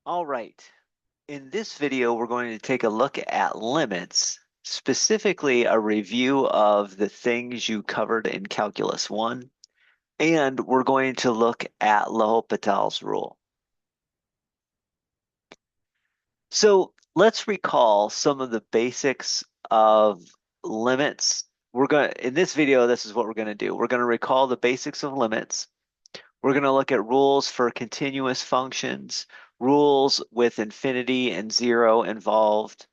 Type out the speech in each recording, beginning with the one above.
All right. In this video, we're going to take a look at limits, specifically a review of the things you covered in Calculus 1, and we're going to look at L'Hopital's rule. So let's recall some of the basics of limits. In this video, this is what we're going to do. We're going to recall the basics of limits. We're going to look at rules for continuous functions, rules with infinity and zero involved.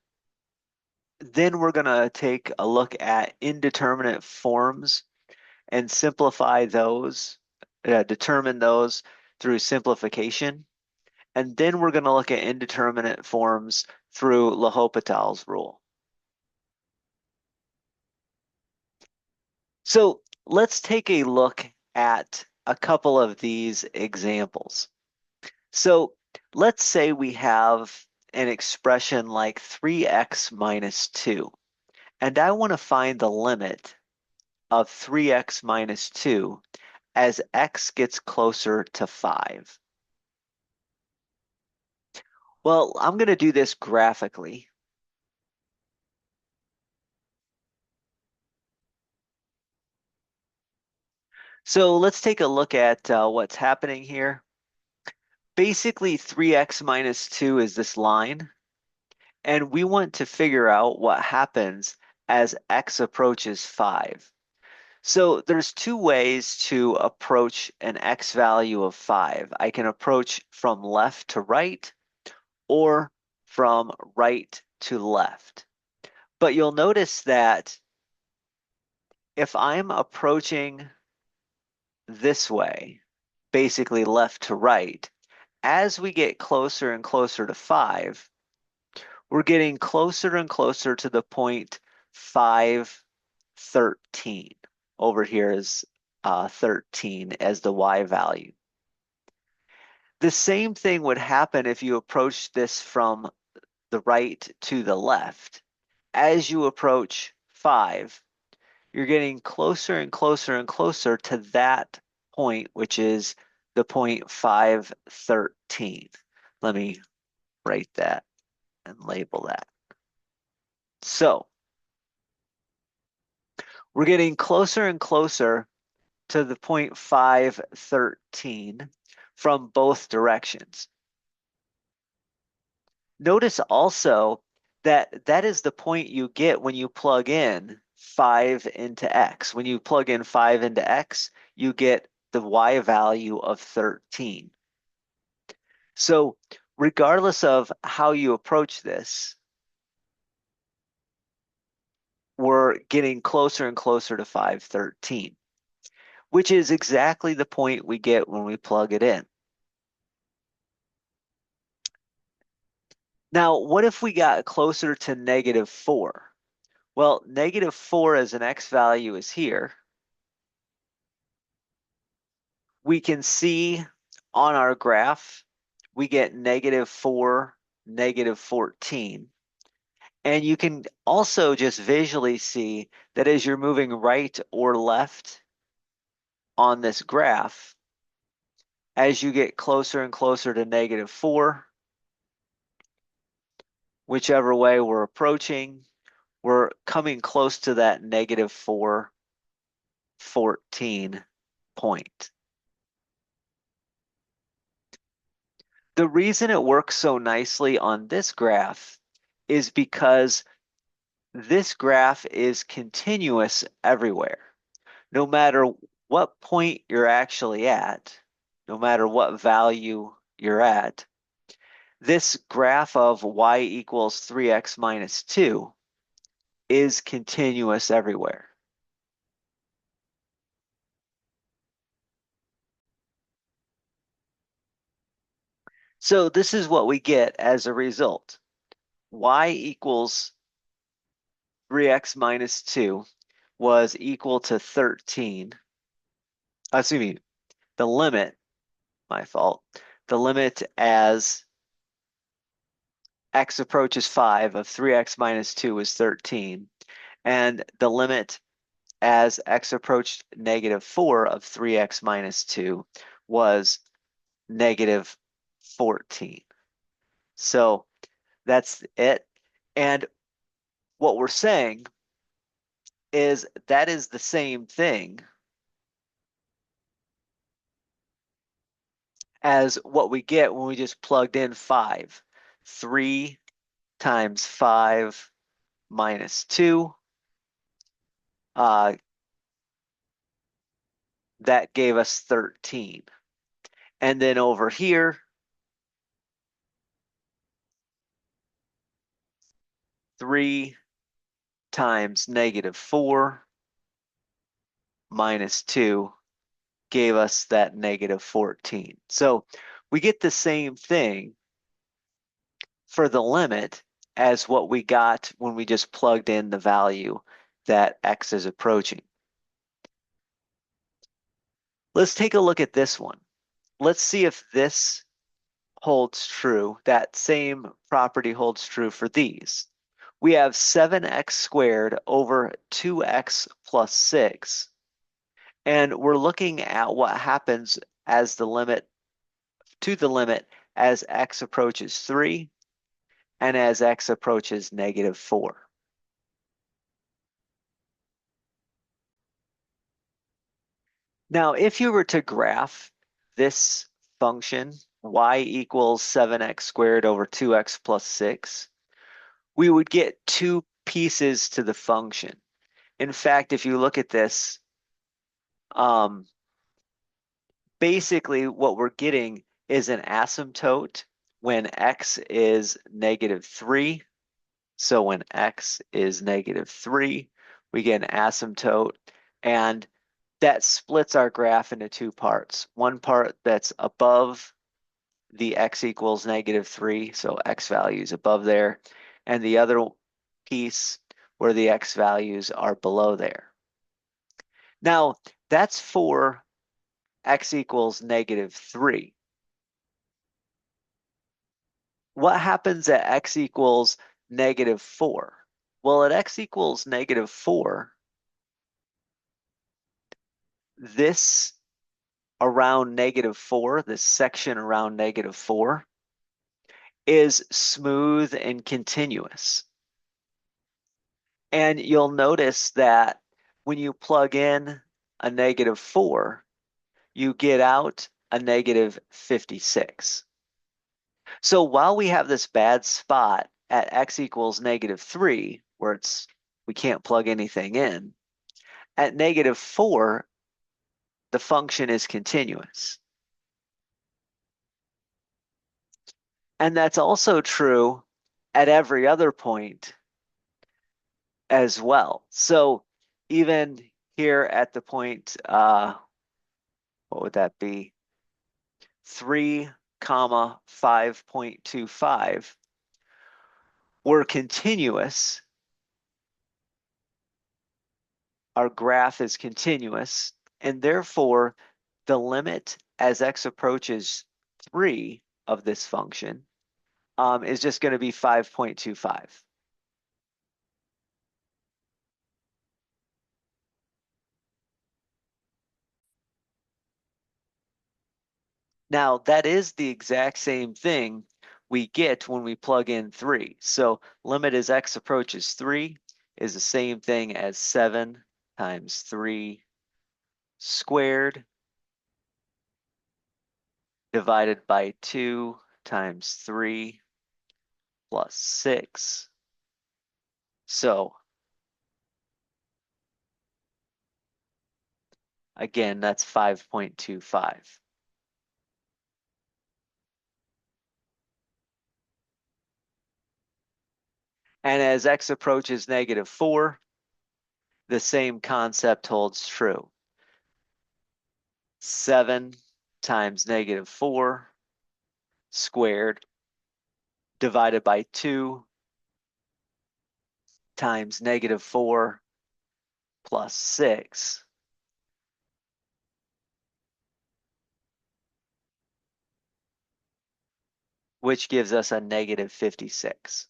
Then we're going to take a look at indeterminate forms and simplify those, determine those through simplification. And then we're going to look at indeterminate forms through L'Hopital's rule. So let's take a look at a couple of these examples. So let's say we have an expression like 3x minus 2, and I want to find the limit of 3x minus 2 as x gets closer to 5. Well, I'm going to do this graphically. So let's take a look at what's happening here. Basically, 3x minus 2 is this line, and we want to figure out what happens as x approaches 5. So there's two ways to approach an x value of 5. I can approach from left to right or from right to left. But you'll notice that if I'm approaching this way, basically left to right, as we get closer and closer to 5, we're getting closer and closer to the point 513. Over here is 13 as the y value. The same thing would happen if you approach this from the right to the left. As you approach 5, you're getting closer and closer and closer to that point, which is the point 513. Let me write that and label that. So we're getting closer and closer to the point 513 from both directions. Notice also that that is the point you get when you plug in 5 into x. When you plug in 5 into x, you get the y value of 13. So regardless of how you approach this, we're getting closer and closer to 513, which is exactly the point we get when we plug it in. Now, what if we got closer to -4? Well, -4 as an x value is here. We can see on our graph, we get -4, -14. And you can also just visually see that as you're moving right or left on this graph, as you get closer and closer to -4, whichever way we're approaching, we're coming close to that -414 point. The reason it works so nicely on this graph is because this graph is continuous everywhere. No matter what point you're actually at, no matter what value you're at, this graph of y equals 3x minus 2 is continuous everywhere. So this is what we get as a result. Y equals 3x minus 2 was equal to 13. Excuse me, the limit, my fault, the limit as x approaches 5 of 3x minus 2 is 13. And the limit as x approached -4 of 3x minus 2 was -14. So that's it. And what we're saying is that is the same thing as what we get when we just plugged in 5. 3 times 5 minus 2, uh, that gave us 13. And then over here, 3 times negative 4 minus 2 gave us that negative 14. So we get the same thing for the limit as what we got when we just plugged in the value that x is approaching. Let's take a look at this one. Let's see if this holds true. That same property holds true for these. We have 7x squared over 2x plus 6. And we're looking at what happens as the limit to the limit as x approaches 3 and as x approaches negative 4. Now, if you were to graph this function, y equals 7x squared over 2x plus 6, we would get two pieces to the function. In fact, if you look at this, um, basically what we're getting is an asymptote when x is negative 3. So when x is negative 3, we get an asymptote, and that splits our graph into two parts. One part that's above the x equals negative 3, so x values above there, and the other piece where the x values are below there. Now, that's for x equals negative 3. What happens at x equals negative 4? Well, at x equals negative 4, this around negative 4, this section around negative 4, is smooth and continuous. And you'll notice that when you plug in a negative 4, you get out a negative 56. So while we have this bad spot at x equals negative 3, where we can't plug anything in, at negative 4, the function is continuous. And that's also true at every other point as well. So even here at the point, what would that be? 3 comma 5.25, we're continuous. Our graph is continuous, and therefore the limit as x approaches 3 of this function is just going to be 5.25. Now, that is the exact same thing we get when we plug in 3. So limit as x approaches 3 is the same thing as 7 times 3 squared divided by 2 times 3 plus 6. So again, that's 5.25. And as x approaches negative 4, the same concept holds true. 7 times negative 4 squared divided by 2 times negative 4 plus 6, which gives us a negative 56.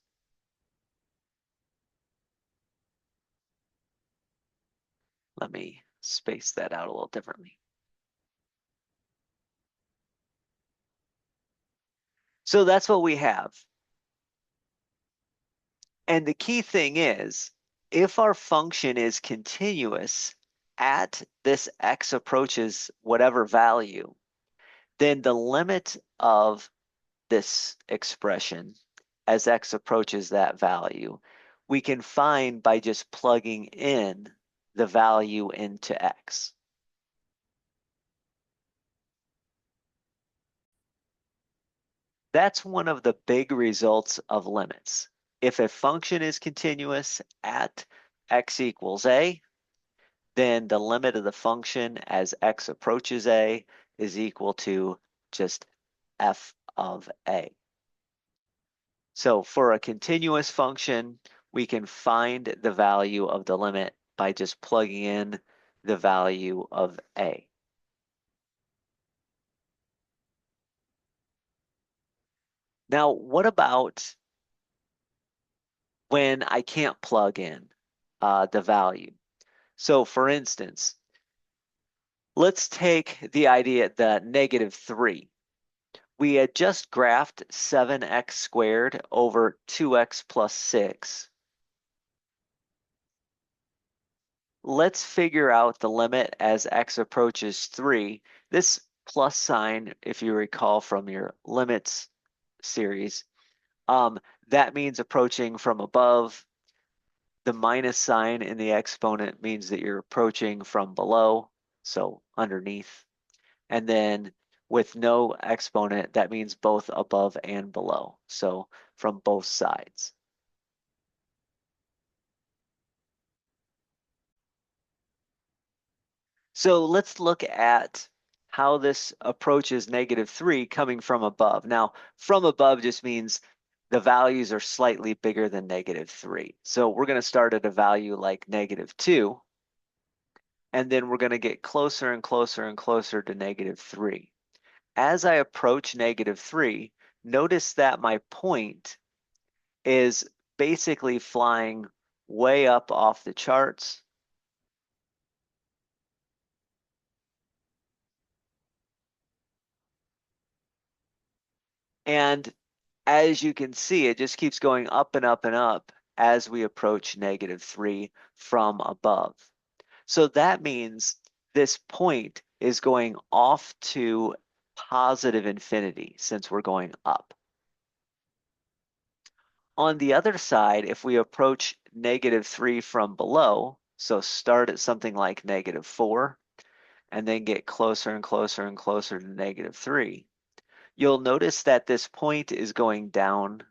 Let me space that out a little differently. So that's what we have. And the key thing is, if our function is continuous at this x approaches whatever value, then the limit of this expression as x approaches that value, we can find by just plugging in the value into x. That's one of the big results of limits. If a function is continuous at x equals a, then the limit of the function as x approaches a is equal to just f of a. So for a continuous function, we can find the value of the limit by just plugging in the value of a. Now, what about when I can't plug in the value? So for instance, let's take the idea that -3. We had just graphed 7x squared over 2x plus 6. Let's figure out the limit as x approaches 3. This plus sign, if you recall from your limits series, that means approaching from above. The minus sign in the exponent means that you're approaching from below, so underneath. And then with no exponent, that means both above and below, so from both sides. So let's look at how this approaches -3 coming from above. Now, from above just means the values are slightly bigger than -3. So we're going to start at a value like -2, and then we're going to get closer and closer and closer to -3. As I approach -3, notice that my point is basically flying way up off the charts. And as you can see, it just keeps going up and up and up as we approach -3 from above. So that means this point is going off to positive infinity since we're going up. On the other side, if we approach -3 from below, so start at something like -4, and then get closer and closer and closer to -3, you'll notice that this point is going down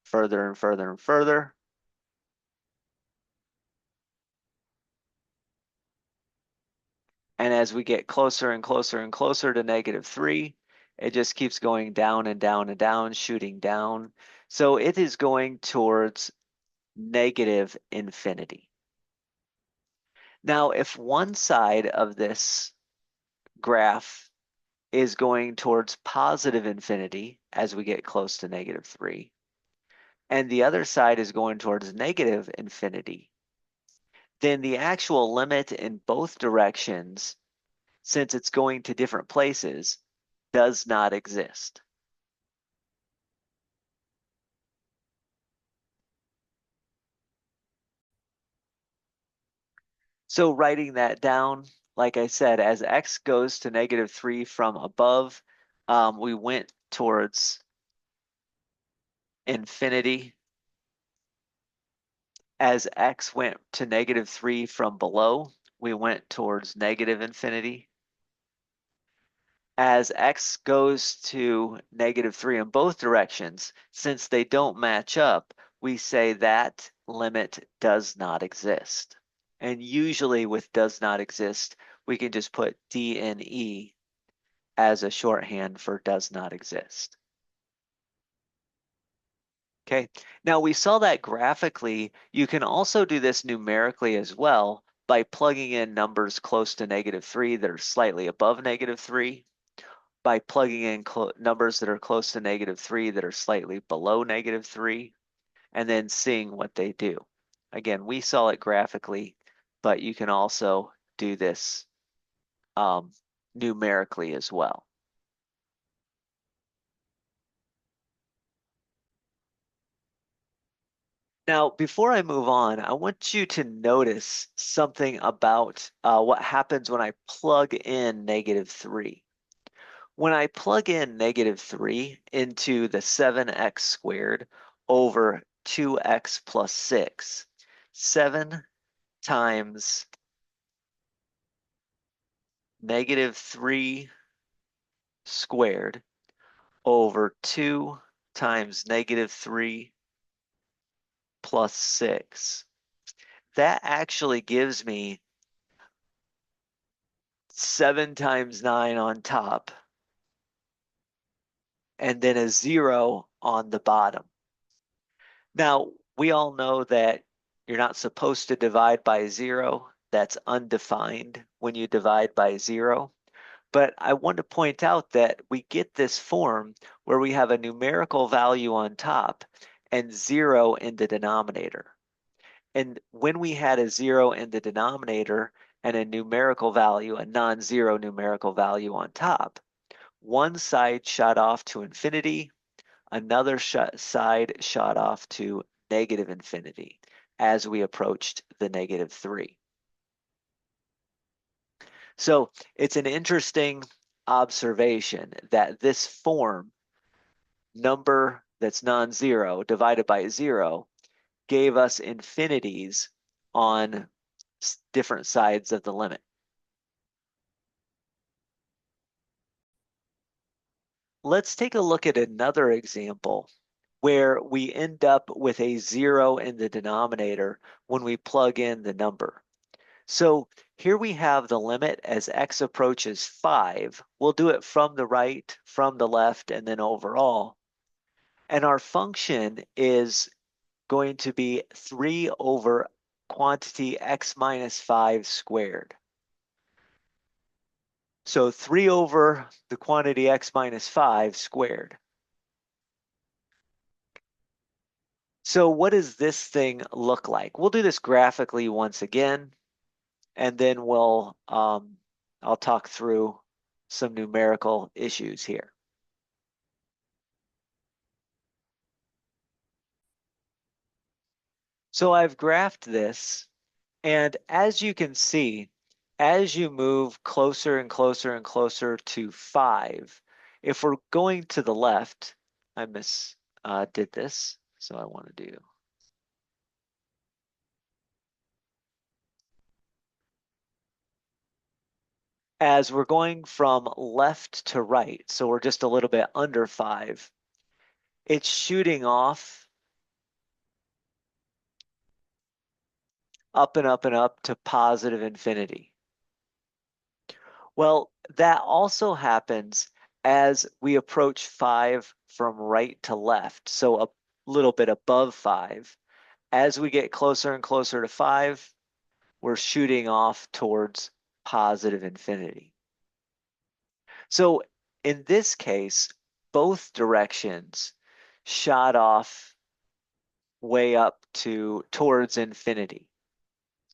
further and further and further. And as we get closer and closer and closer to -3, it just keeps going down and down and down, shooting down. So it is going towards negative infinity. Now, if one side of this graph is going towards positive infinity as we get close to -3, and the other side is going towards negative infinity, then the actual limit in both directions, since it's going to different places, does not exist. So writing that down, like I said, as x goes to -3 from above, we went towards infinity. As x went to -3 from below, we went towards negative infinity. As x goes to -3 in both directions, since they don't match up, we say that limit does not exist. And usually with does not exist, we can just put DNE as a shorthand for does not exist. Okay, now we saw that graphically. You can also do this numerically as well by plugging in numbers close to -3 that are slightly above -3, by plugging in numbers that are close to -3 that are slightly below -3, and then seeing what they do. Again, we saw it graphically, but you can also do this numerically as well. Now, before I move on, I want you to notice something about what happens when I plug in -3. When I plug in -3 into the 7x squared over 2x plus 6, 7 times -3 squared over 2 times -3 plus 6. That actually gives me 7 times 9 on top and then a 0 on the bottom. Now, we all know that you're not supposed to divide by 0. That's undefined when you divide by 0. But I want to point out that we get this form where we have a numerical value on top and 0 in the denominator. And when we had a 0 in the denominator and a numerical value, a non-zero numerical value on top, one side shot off to infinity, another side shot off to negative infinity as we approached the -3. So it's an interesting observation that this form, number that's non-zero divided by 0, gave us infinities on different sides of the limit. Let's take a look at another example where we end up with a 0 in the denominator when we plug in the number. So here we have the limit as x approaches 5. We'll do it from the right, from the left, and then overall. And our function is going to be 3 over quantity x minus 5 squared. So 3 over the quantity x minus 5 squared. So what does this thing look like? We'll do this graphically once again, and then I'll talk through some numerical issues here. So I've graphed this, and as you can see, as you move closer and closer and closer to 5, if we're going to the left, I did this, so I want to do. As we're going from left to right, so we're just a little bit under 5, it's shooting off up and up and up to positive infinity. Well, that also happens as we approach 5 from right to left, so a little bit above 5. As we get closer and closer to 5, we're shooting off towards positive infinity. So in this case, both directions shot off way up towards infinity,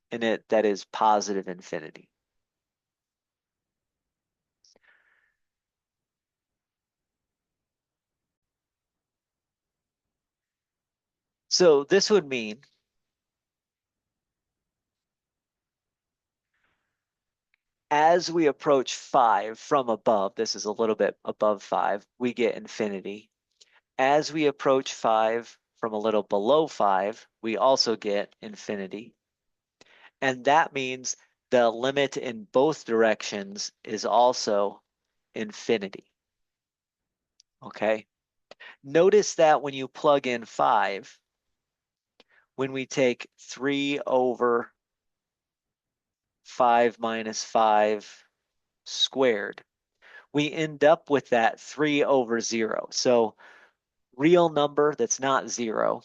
and that is positive infinity. So this would mean as we approach 5 from above, this is a little bit above 5, we get infinity. As we approach 5 from a little below 5, we also get infinity. And that means the limit in both directions is also infinity. Okay? Notice that when you plug in 5, when we take 3 over 5 minus 5 squared, we end up with that 3 over 0. So real number that's not 0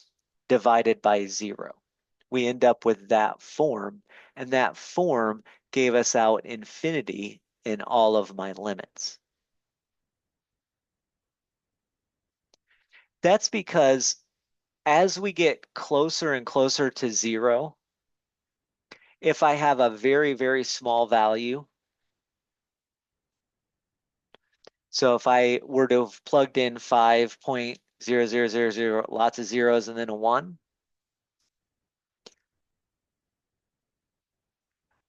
divided by 0. We end up with that form, and that form gave us out infinity in all of my limits. That's because as we get closer and closer to 0, if I have a very, very small value, so if I were to have plugged in 5.0000, lots of zeros and then a 1,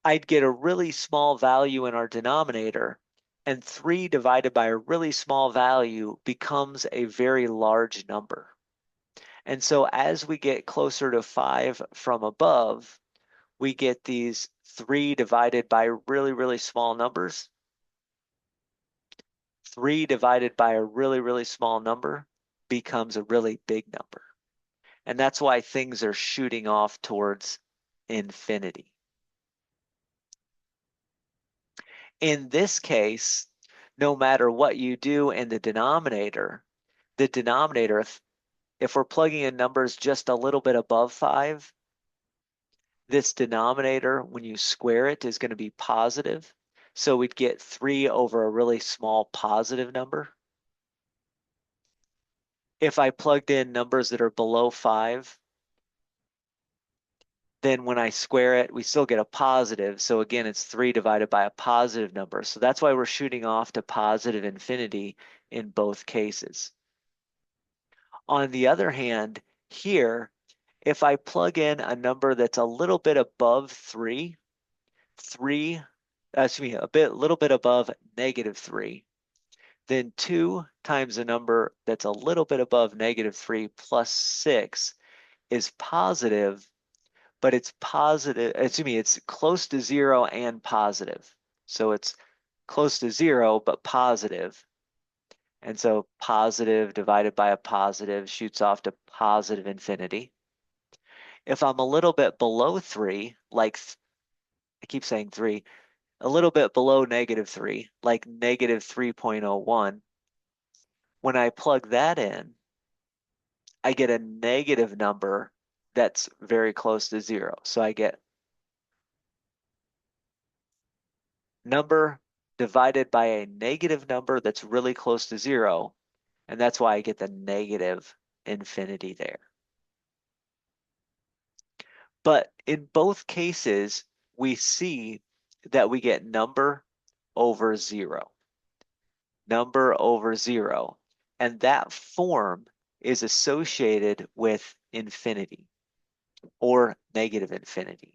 I'd get a really small value in our denominator, and 3 divided by a really small value becomes a very large number. And so as we get closer to 5 from above, we get these 3 divided by really, really small numbers. 3 divided by a really, really small number becomes a really big number. And that's why things are shooting off towards infinity. In this case, no matter what you do in the denominator, if we're plugging in numbers just a little bit above 5, this denominator, when you square it, is going to be positive. So we'd get 3 over a really small positive number. If I plugged in numbers that are below 5, then when I square it, we still get a positive. So again, it's 3 divided by a positive number. So that's why we're shooting off to positive infinity in both cases. On the other hand, here, if I plug in a number that's a little bit above 3, little bit above -3, then 2 times a number that's a little bit above -3 plus 6 is positive, but it's close to 0 and positive. So it's close to 0, but positive. And so positive divided by a positive shoots off to positive infinity. If I'm a little bit below 3, I keep saying 3, a little bit below -3, like -3.01, when I plug that in, I get a negative number that's very close to 0. So I get number divided by a negative number that's really close to 0, and that's why I get the negative infinity there. But in both cases, we see that we get number over 0. Number over 0. And that form is associated with infinity or negative infinity.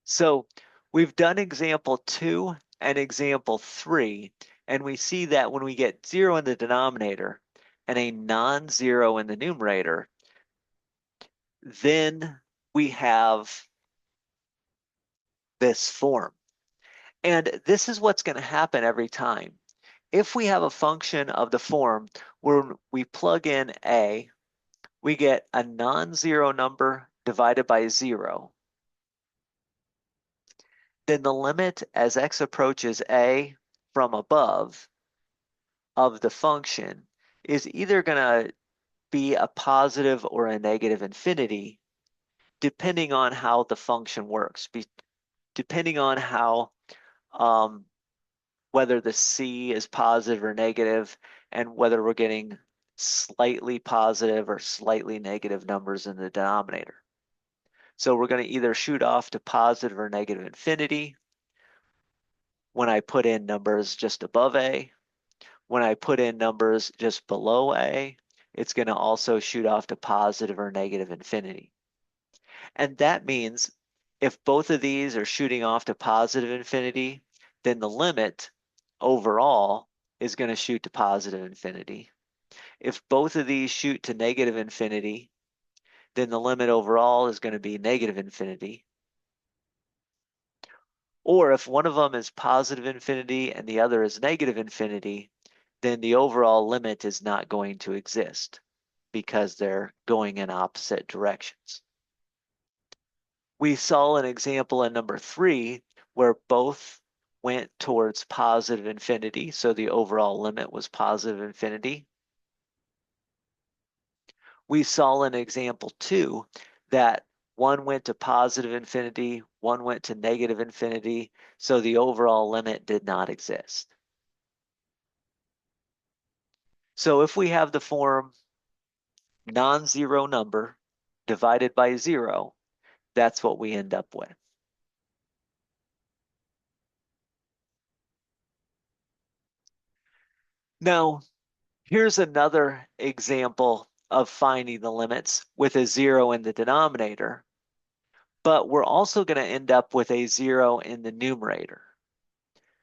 So we've done example 2 and example 3, and we see that when we get 0 in the denominator and a non-zero in the numerator, then we have this form. And this is what's going to happen every time. If we have a function of the form where we plug in a, we get a non-zero number divided by 0, then the limit as x approaches a from above of the function is either going to be a positive or a negative infinity, depending on how the function works, depending on how whether the c is positive or negative, and whether we're getting slightly positive or slightly negative numbers in the denominator. So we're going to either shoot off to positive or negative infinity when I put in numbers just above a. When I put in numbers just below a, it's going to also shoot off to positive or negative infinity. And that means if both of these are shooting off to positive infinity, then the limit overall is going to shoot to positive infinity. If both of these shoot to negative infinity, then the limit overall is going to be negative infinity. Or if one of them is positive infinity and the other is negative infinity, then the overall limit is not going to exist because they're going in opposite directions. We saw an example in number 3 where both went towards positive infinity, so the overall limit was positive infinity. We saw in example 2 that one went to positive infinity, one went to negative infinity, so the overall limit did not exist. So if we have the form non-zero number divided by 0, that's what we end up with. Now, here's another example of finding the limits with a 0 in the denominator, but we're also going to end up with a 0 in the numerator.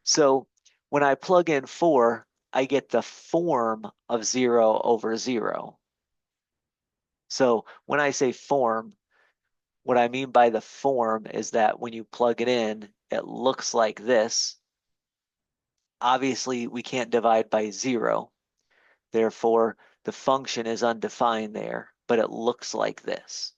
So when I plug in 4, I get the form of 0 over 0. So when I say form, what I mean by the form is that when you plug it in, it looks like this. Obviously, we can't divide by 0. Therefore, the function is undefined there, but it looks like this.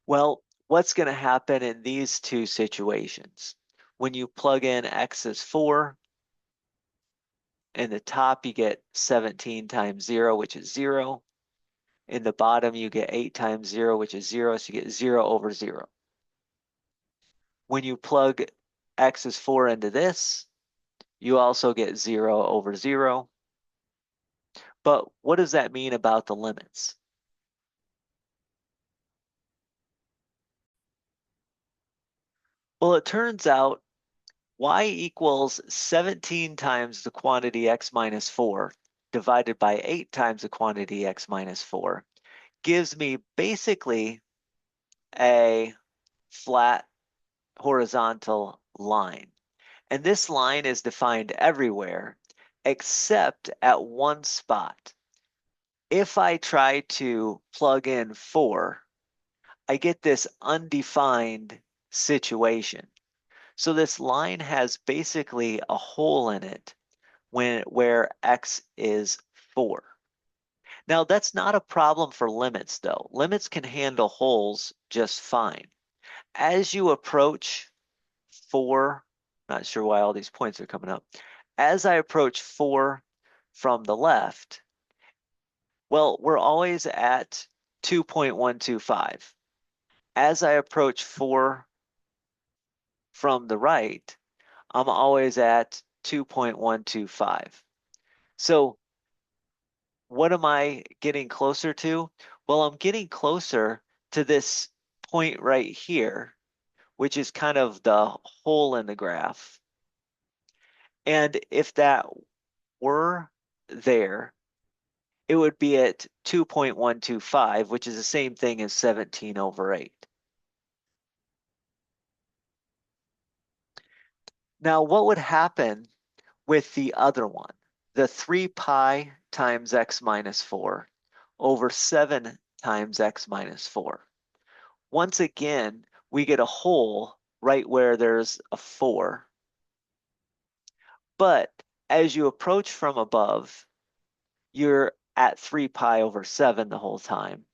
Well, what's going to happen in these two situations? When you plug in x is 4, in the top you get 17 times 0, which is 0. In the bottom you get 8 times 0, which is 0, so you get 0 over 0. When you plug x is 4 into this, you also get 0 over 0. But what does that mean about the limits? Well, it turns out y equals 17 times the quantity x minus 4 divided by 8 times the quantity x minus 4 gives me basically a flat horizontal line. And this line is defined everywhere except at one spot. If I try to plug in 4, I get this undefined situation. So this line has basically a hole in it where x is 4. Now that's not a problem for limits though. Limits can handle holes just fine. As you approach 4, not sure why all these points are coming up. As I approach 4 from the left, well, we're always at 2.125. As I approach 4 from the right, I'm always at 2.125. So what am I getting closer to? Well, I'm getting closer to this point right here, which is kind of the hole in the graph. And if that were there, it would be at 2.125, which is the same thing as 17 over 8. Now, what would happen with the other one, the 3 pi times x minus 4 over 7 times x minus 4? Once again, we get a hole right where there's a 4. But as you approach from above, you're at 3 pi over 7 the whole time.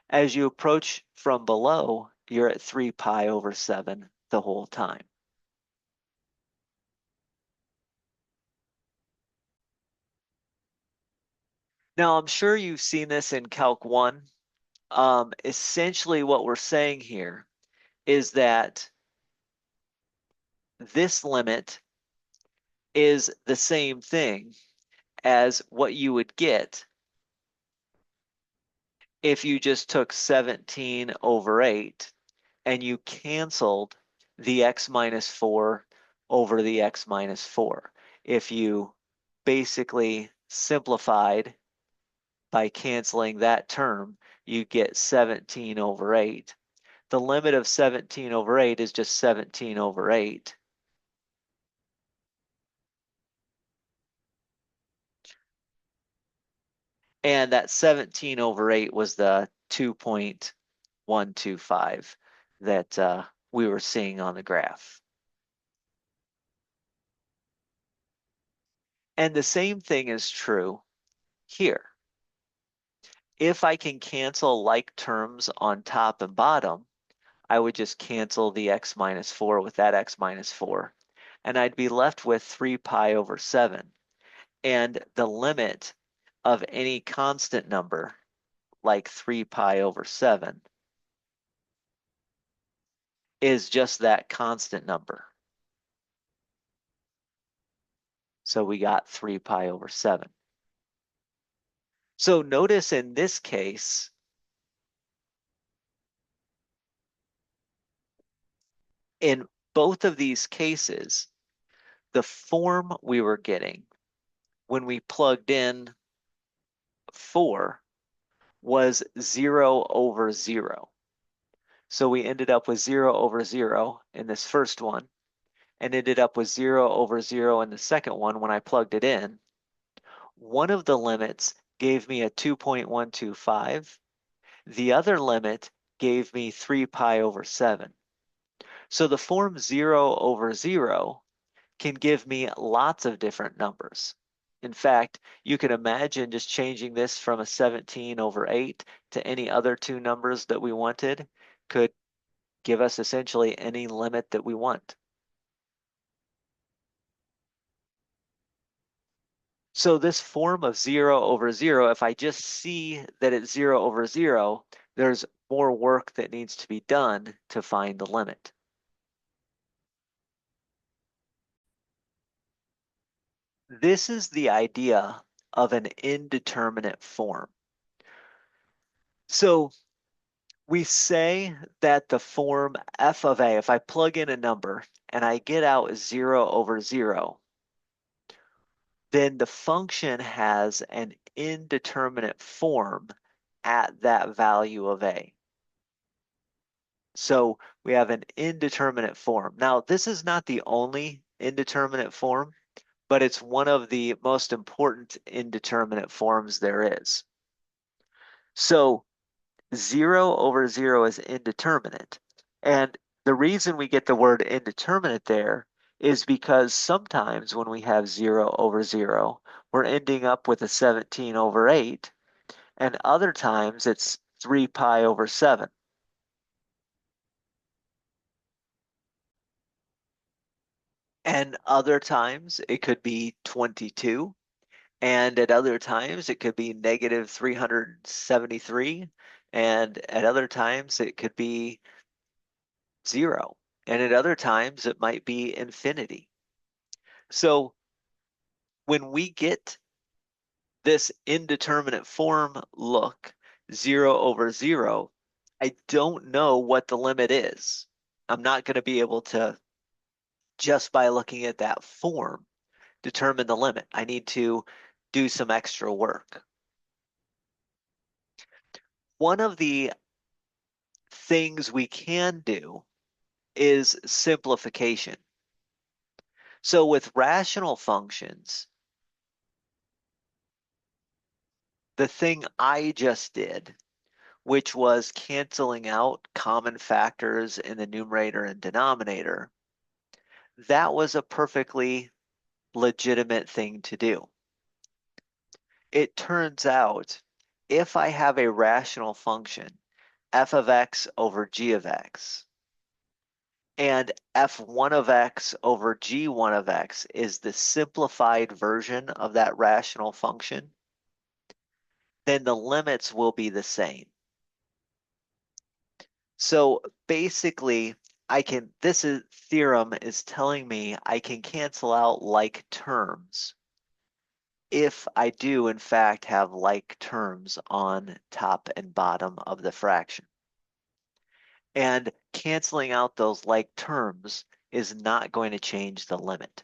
As you approach from below, you're at 3 pi over 7 the whole time. Now, I'm sure you've seen this in Calc 1. Essentially, what we're saying here is that this limit is the same thing as what you would get if you just took 17 over 8 and you canceled the x minus 4 over the x minus 4. If you basically simplified by canceling that term, you get 17 over 8. The limit of 17 over 8 is just 17 over 8. And that 17 over 8 was the 2.125 that we were seeing on the graph. And the same thing is true here. If I can cancel like terms on top and bottom, I would just cancel the x minus 4 with that x minus 4, and I'd be left with 3 pi over 7. And the limit of any constant number, like 3 pi over 7, is just that constant number. So we got 3 pi over 7. So notice in this case, in both of these cases, the form we were getting when we plugged in 4 was 0 over 0. So we ended up with 0 over 0 in this first one, and ended up with 0 over 0 in the second one when I plugged it in. One of the limits gave me a 2.125. The other limit gave me 3 pi over 7. So the form 0 over 0 can give me lots of different numbers. In fact, you can imagine just changing this from a 17 over 8 to any other two numbers that we wanted could give us essentially any limit that we want. So this form of 0 over 0, if I just see that it's 0 over 0, there's more work that needs to be done to find the limit. This is the idea of an indeterminate form. So we say that the form f of a, if I plug in a number and I get out 0 over 0, then the function has an indeterminate form at that value of a. So we have an indeterminate form. Now, this is not the only indeterminate form, but it's one of the most important indeterminate forms there is. So 0 over 0 is indeterminate. And the reason we get the word indeterminate there is because sometimes when we have 0 over 0, we're ending up with a 17 over 8, and other times it's 3 pi over 7. And other times it could be 22, and at other times it could be negative 373, and at other times it could be 0, and at other times it might be infinity. So when we get this indeterminate form look, 0 over 0, I don't know what the limit is. I'm not going to be able to, just by looking at that form, determine the limit. I need to do some extra work. One of the things we can do is simplification. So with rational functions, the thing I just did, which was canceling out common factors in the numerator and denominator, that was a perfectly legitimate thing to do. It turns out if I have a rational function, f of x over g of x, and f1 of x over g1 of x is the simplified version of that rational function, then the limits will be the same. So basically, this theorem is telling me I can cancel out like terms if I do in fact have like terms on top and bottom of the fraction. And canceling out those like terms is not going to change the limit.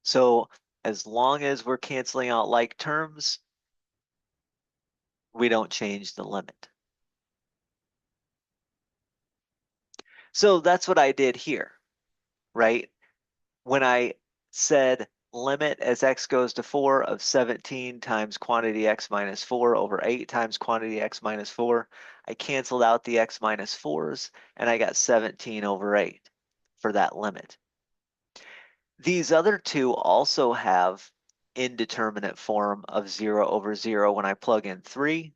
So as long as we're canceling out like terms, we don't change the limit. So that's what I did here, right? When I said limit as x goes to 4 of 17 times quantity x minus 4 over 8 times quantity x minus 4, I canceled out the x minus 4s, and I got 17 over 8 for that limit. These other two also have indeterminate form of 0 over 0 when I plug in 3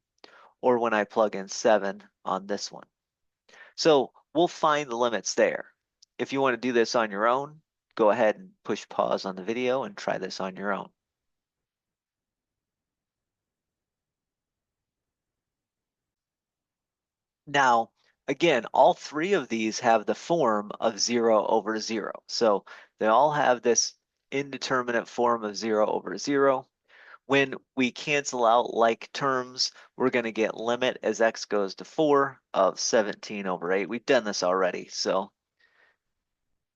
or when I plug in 7 on this one. So we'll find the limits there. If you want to do this on your own, go ahead and push pause on the video and try this on your own. Now, again, all three of these have the form of 0 over 0. So they all have this indeterminate form of 0 over 0. When we cancel out like terms, we're going to get limit as x goes to 4 of 17 over 8. We've done this already, so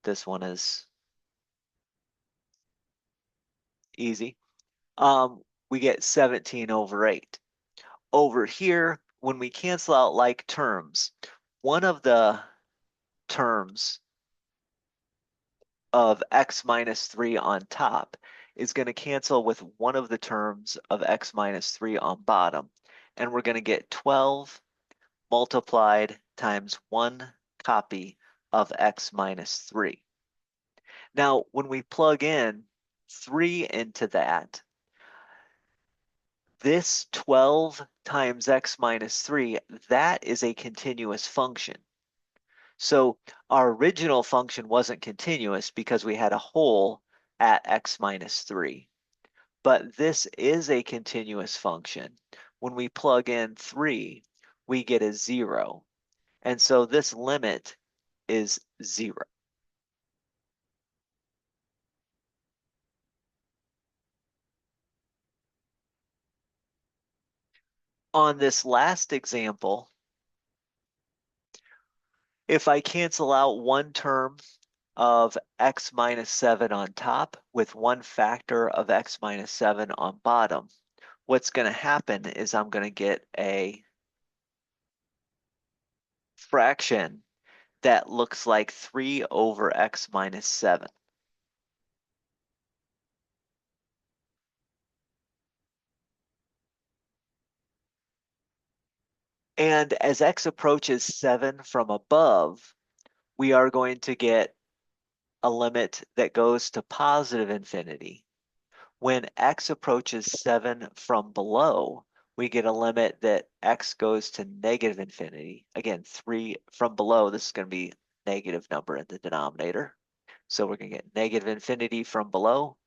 this one is easy. we get 17 over 8. Over here, when we cancel out like terms, one of the terms of x minus 3 on top is going to cancel with one of the terms of x minus 3 on bottom. And we're going to get 12 multiplied times one copy of x minus 3. Now, when we plug in 3 into that, this 12 times x minus 3, that is a continuous function. So our original function wasn't continuous because we had a hole at x minus 3. But this is a continuous function. When we plug in 3, we get a 0. And so this limit is 0. On this last example, if I cancel out one term of x minus 7 on top with one factor of x minus 7 on bottom, what's going to happen is I'm going to get a fraction that looks like 3 over x minus 7. And as x approaches 7 from above, we are going to get a limit that goes to positive infinity. When x approaches 7 from below, we get a limit that x goes to negative infinity. Again, 3 from below, this is going to be a negative number in the denominator. So we're going to get negative infinity from below.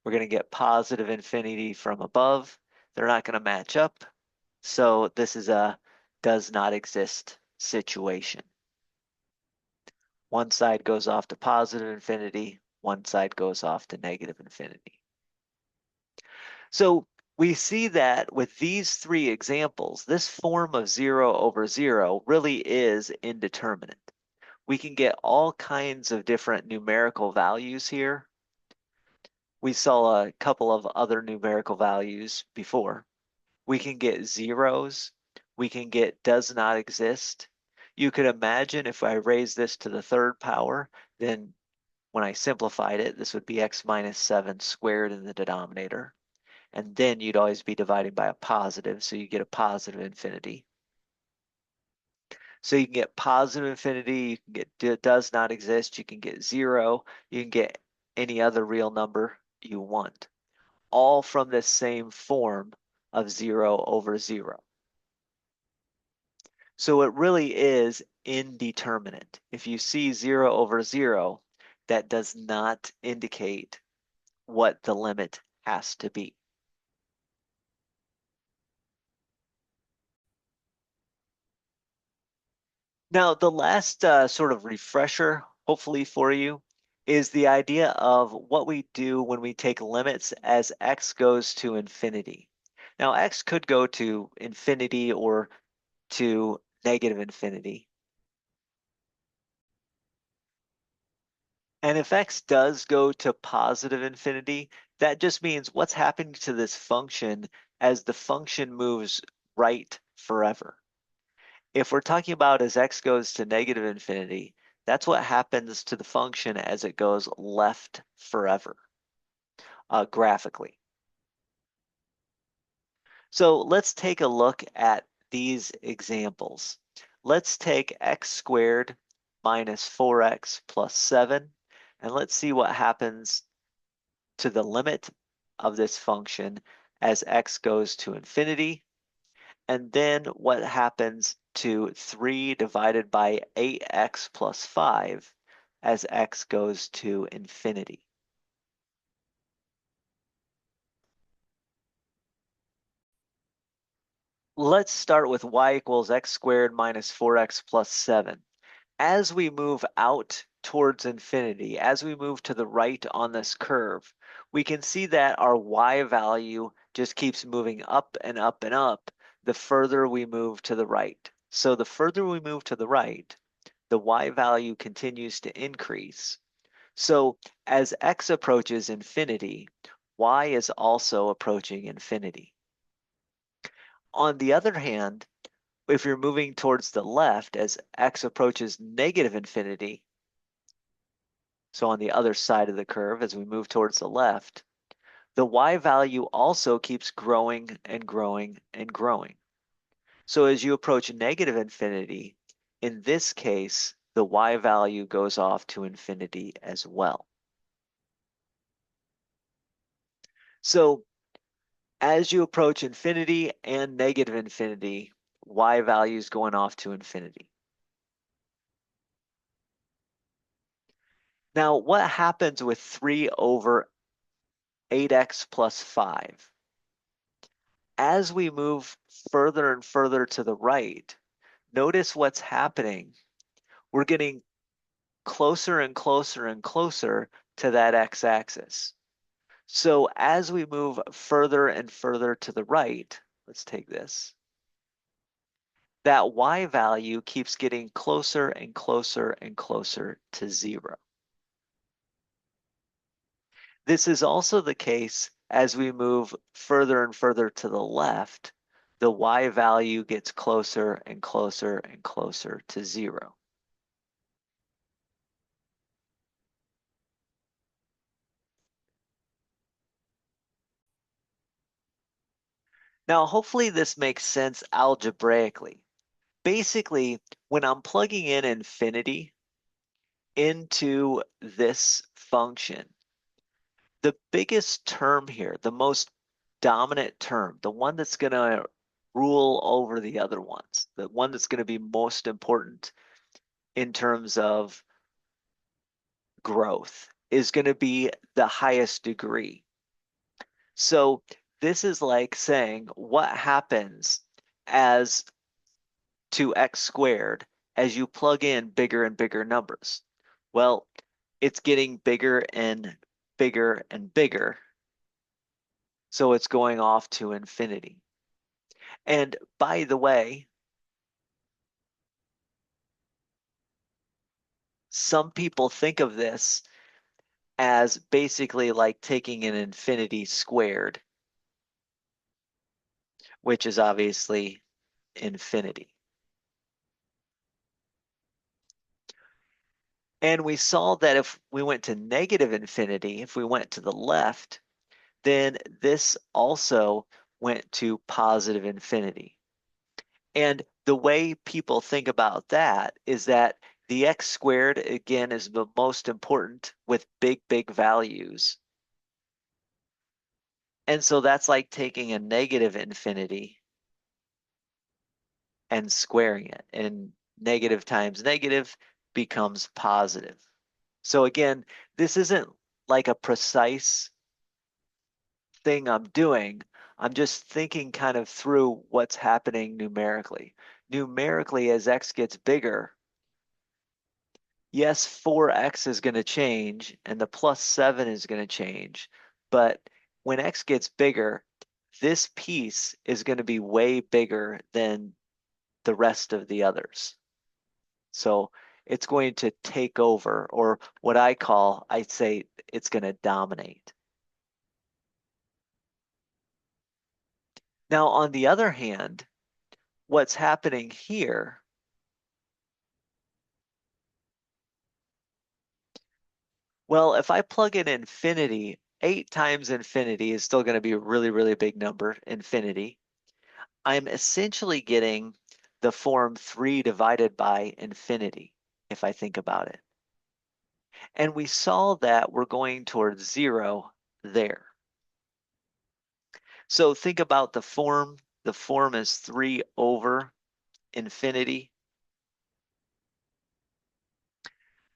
We're going to get positive infinity from above. They're not going to match up. So this is a does not exist situation. One side goes off to positive infinity, one side goes off to negative infinity. So we see that with these three examples, this form of 0 over 0 really is indeterminate. We can get all kinds of different numerical values here. We saw a couple of other numerical values before. We can get zeros. We can get does not exist. You could imagine if I raise this to the third power, then when I simplified it, this would be x minus 7 squared in the denominator. And then you'd always be dividing by a positive, so you get a positive infinity. So you can get positive infinity, you can get does not exist, you can get 0, you can get any other real number you want, all from this same form of 0 over 0. So it really is indeterminate. If you see 0 over 0, that does not indicate what the limit has to be. Now, the last sort of refresher, hopefully for you, is the idea of what we do when we take limits as x goes to infinity. Now, x could go to infinity or to negative infinity. And if x does go to positive infinity, that just means what's happening to this function as the function moves right forever. If we're talking about as x goes to negative infinity, that's what happens to the function as it goes left forever, graphically. So let's take a look at these examples. Let's take x squared minus 4x plus 7, and let's see what happens to the limit of this function as x goes to infinity, and then what happens to 3 divided by 8x plus 5 as x goes to infinity. Let's start with y equals x squared minus 4x plus 7. As we move out towards infinity, as we move to the right on this curve, we can see that our y value just keeps moving up and up and up the further we move to the right. So the further we move to the right, the y value continues to increase. So as x approaches infinity, y is also approaching infinity. On the other hand, if you're moving towards the left as x approaches negative infinity, so on the other side of the curve as we move towards the left, the y value also keeps growing and growing and growing. So as you approach negative infinity, in this case, the y value goes off to infinity as well. So as you approach infinity and negative infinity, y value is going off to infinity. Now, what happens with 3 over 8x plus 5? As we move further and further to the right, notice what's happening. We're getting closer and closer and closer to that x-axis. So as we move further and further to the right, let's take this, that y value keeps getting closer and closer and closer to 0. This is also the case as we move further and further to the left, the y value gets closer and closer and closer to 0. Now, hopefully this makes sense algebraically. Basically, when I'm plugging in infinity into this function, the biggest term here, the most dominant term, the one that's going to rule over the other ones, the one that's going to be most important in terms of growth, is going to be the highest degree. So this is like saying what happens as to x squared as you plug in bigger and bigger numbers. Well, it's getting bigger and bigger and bigger. So it's going off to infinity. And by the way, some people think of this as basically like taking an infinity squared, which is obviously infinity. And we saw that if we went to negative infinity, if we went to the left, then this also went to positive infinity. And the way people think about that is that the x squared, again, is the most important with big, big values. And so that's like taking a negative infinity and squaring it. And negative times negative becomes positive. So again, this isn't like a precise thing I'm doing. I'm just thinking kind of through what's happening numerically. Numerically, as x gets bigger, yes, 4x is going to change and the plus 7 is going to change. But when x gets bigger, this piece is going to be way bigger than the rest of the others. So it's going to take over, or what I'd say it's going to dominate. Now, on the other hand, what's happening here, well, if I plug in infinity, 8 times infinity is still going to be a really, really big number, infinity. I'm essentially getting the form 3 divided by infinity, if I think about it. And we saw that we're going towards 0 there. So think about the form. The form is 3 over infinity.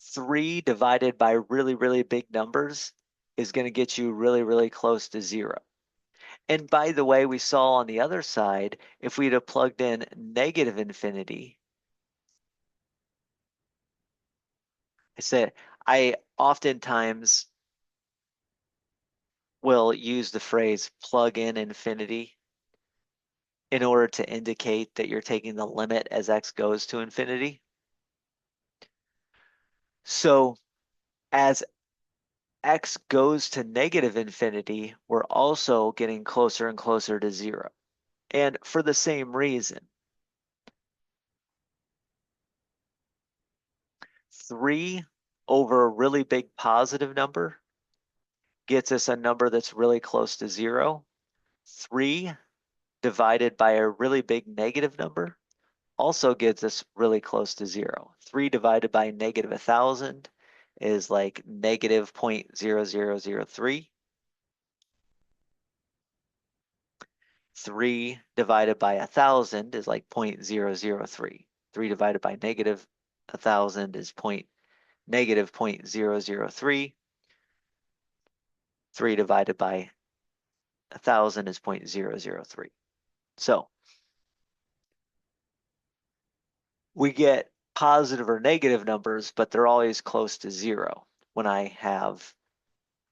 3 divided by really, really big numbers is going to get you really, really close to 0. And by the way, we saw on the other side, if we'd have plugged in negative infinity, I oftentimes will use the phrase plug in infinity in order to indicate that you're taking the limit as x goes to infinity. So as x goes to negative infinity, we're also getting closer and closer to 0. And for the same reason, 3 over a really big positive number gets us a number that's really close to 0. 3 divided by a really big negative number also gets us really close to 0. 3 divided by negative 1,000 is like negative 0.0003. 3 divided by 1,000 is like 0.003. 3 divided by negative 1,000 is negative 0.003. 3 divided by 1,000 is 0.003. So we get positive or negative numbers, but they're always close to 0 when I have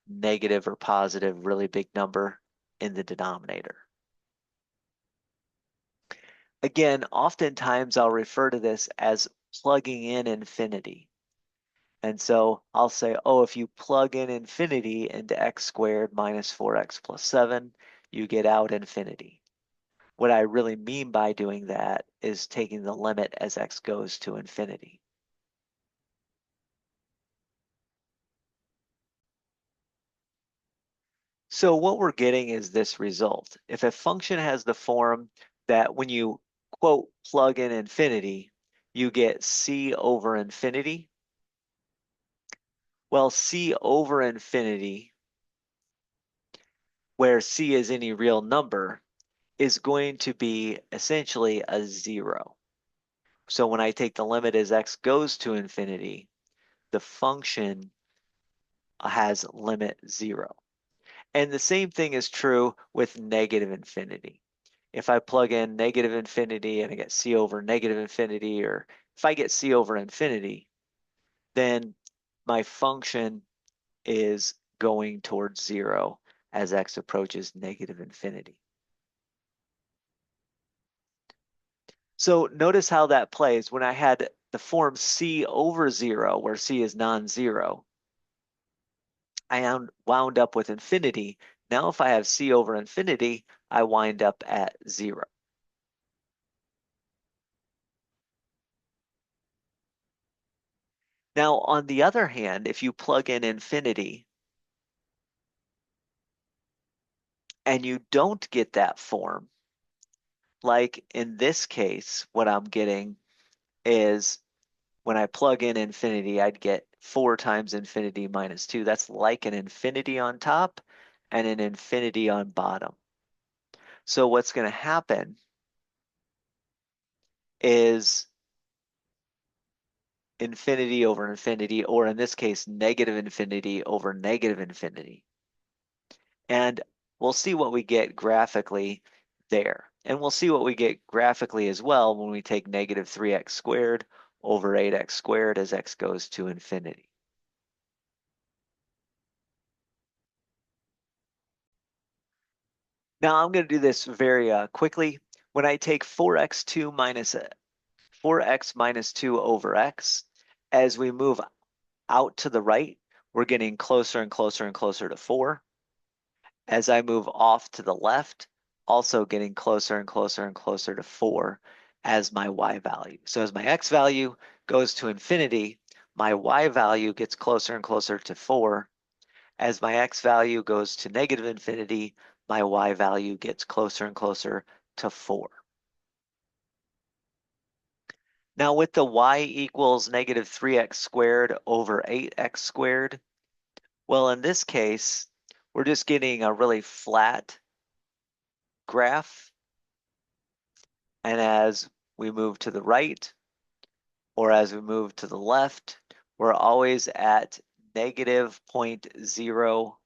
negative or positive really big number in the denominator. Again, oftentimes I'll refer to this as plugging in infinity. And so I'll say, oh, if you plug in infinity into x squared minus 4x plus 7, you get out infinity. What I really mean by doing that is taking the limit as x goes to infinity. So what we're getting is this result. If a function has the form that when you, quote, plug in infinity, you get c over infinity. Well, c over infinity, where c is any real number, is going to be essentially a 0. So when I take the limit as x goes to infinity, the function has limit 0. And the same thing is true with negative infinity. If I plug in negative infinity and I get c over negative infinity, or if I get c over infinity, then my function is going towards 0 as x approaches negative infinity. So notice how that plays. When I had the form c over 0, where c is non-zero, I wound up with infinity. Now if I have c over infinity, I wind up at 0. Now, on the other hand, if you plug in infinity and you don't get that form, like in this case, what I'm getting is when I plug in infinity, I'd get 4 times infinity minus 2. That's like an infinity on top and an infinity on bottom. So what's going to happen is infinity over infinity, or in this case, negative infinity over negative infinity. And we'll see what we get graphically there. And we'll see what we get graphically as well when we take negative 3x squared over 8x squared as x goes to infinity. Now I'm going to do this very quickly. When I take 4x minus 2 over x, as we move out to the right, we're getting closer and closer and closer to 4. As I move off to the left, also getting closer and closer and closer to 4 as my y value. So as my x value goes to infinity, my y value gets closer and closer to 4. As my x value goes to negative infinity, my y value gets closer and closer to 4. Now with the y equals negative 3x squared over 8x squared, well, in this case, we're just getting a really flat graph. And as we move to the right, or as we move to the left, we're always at negative 0.0,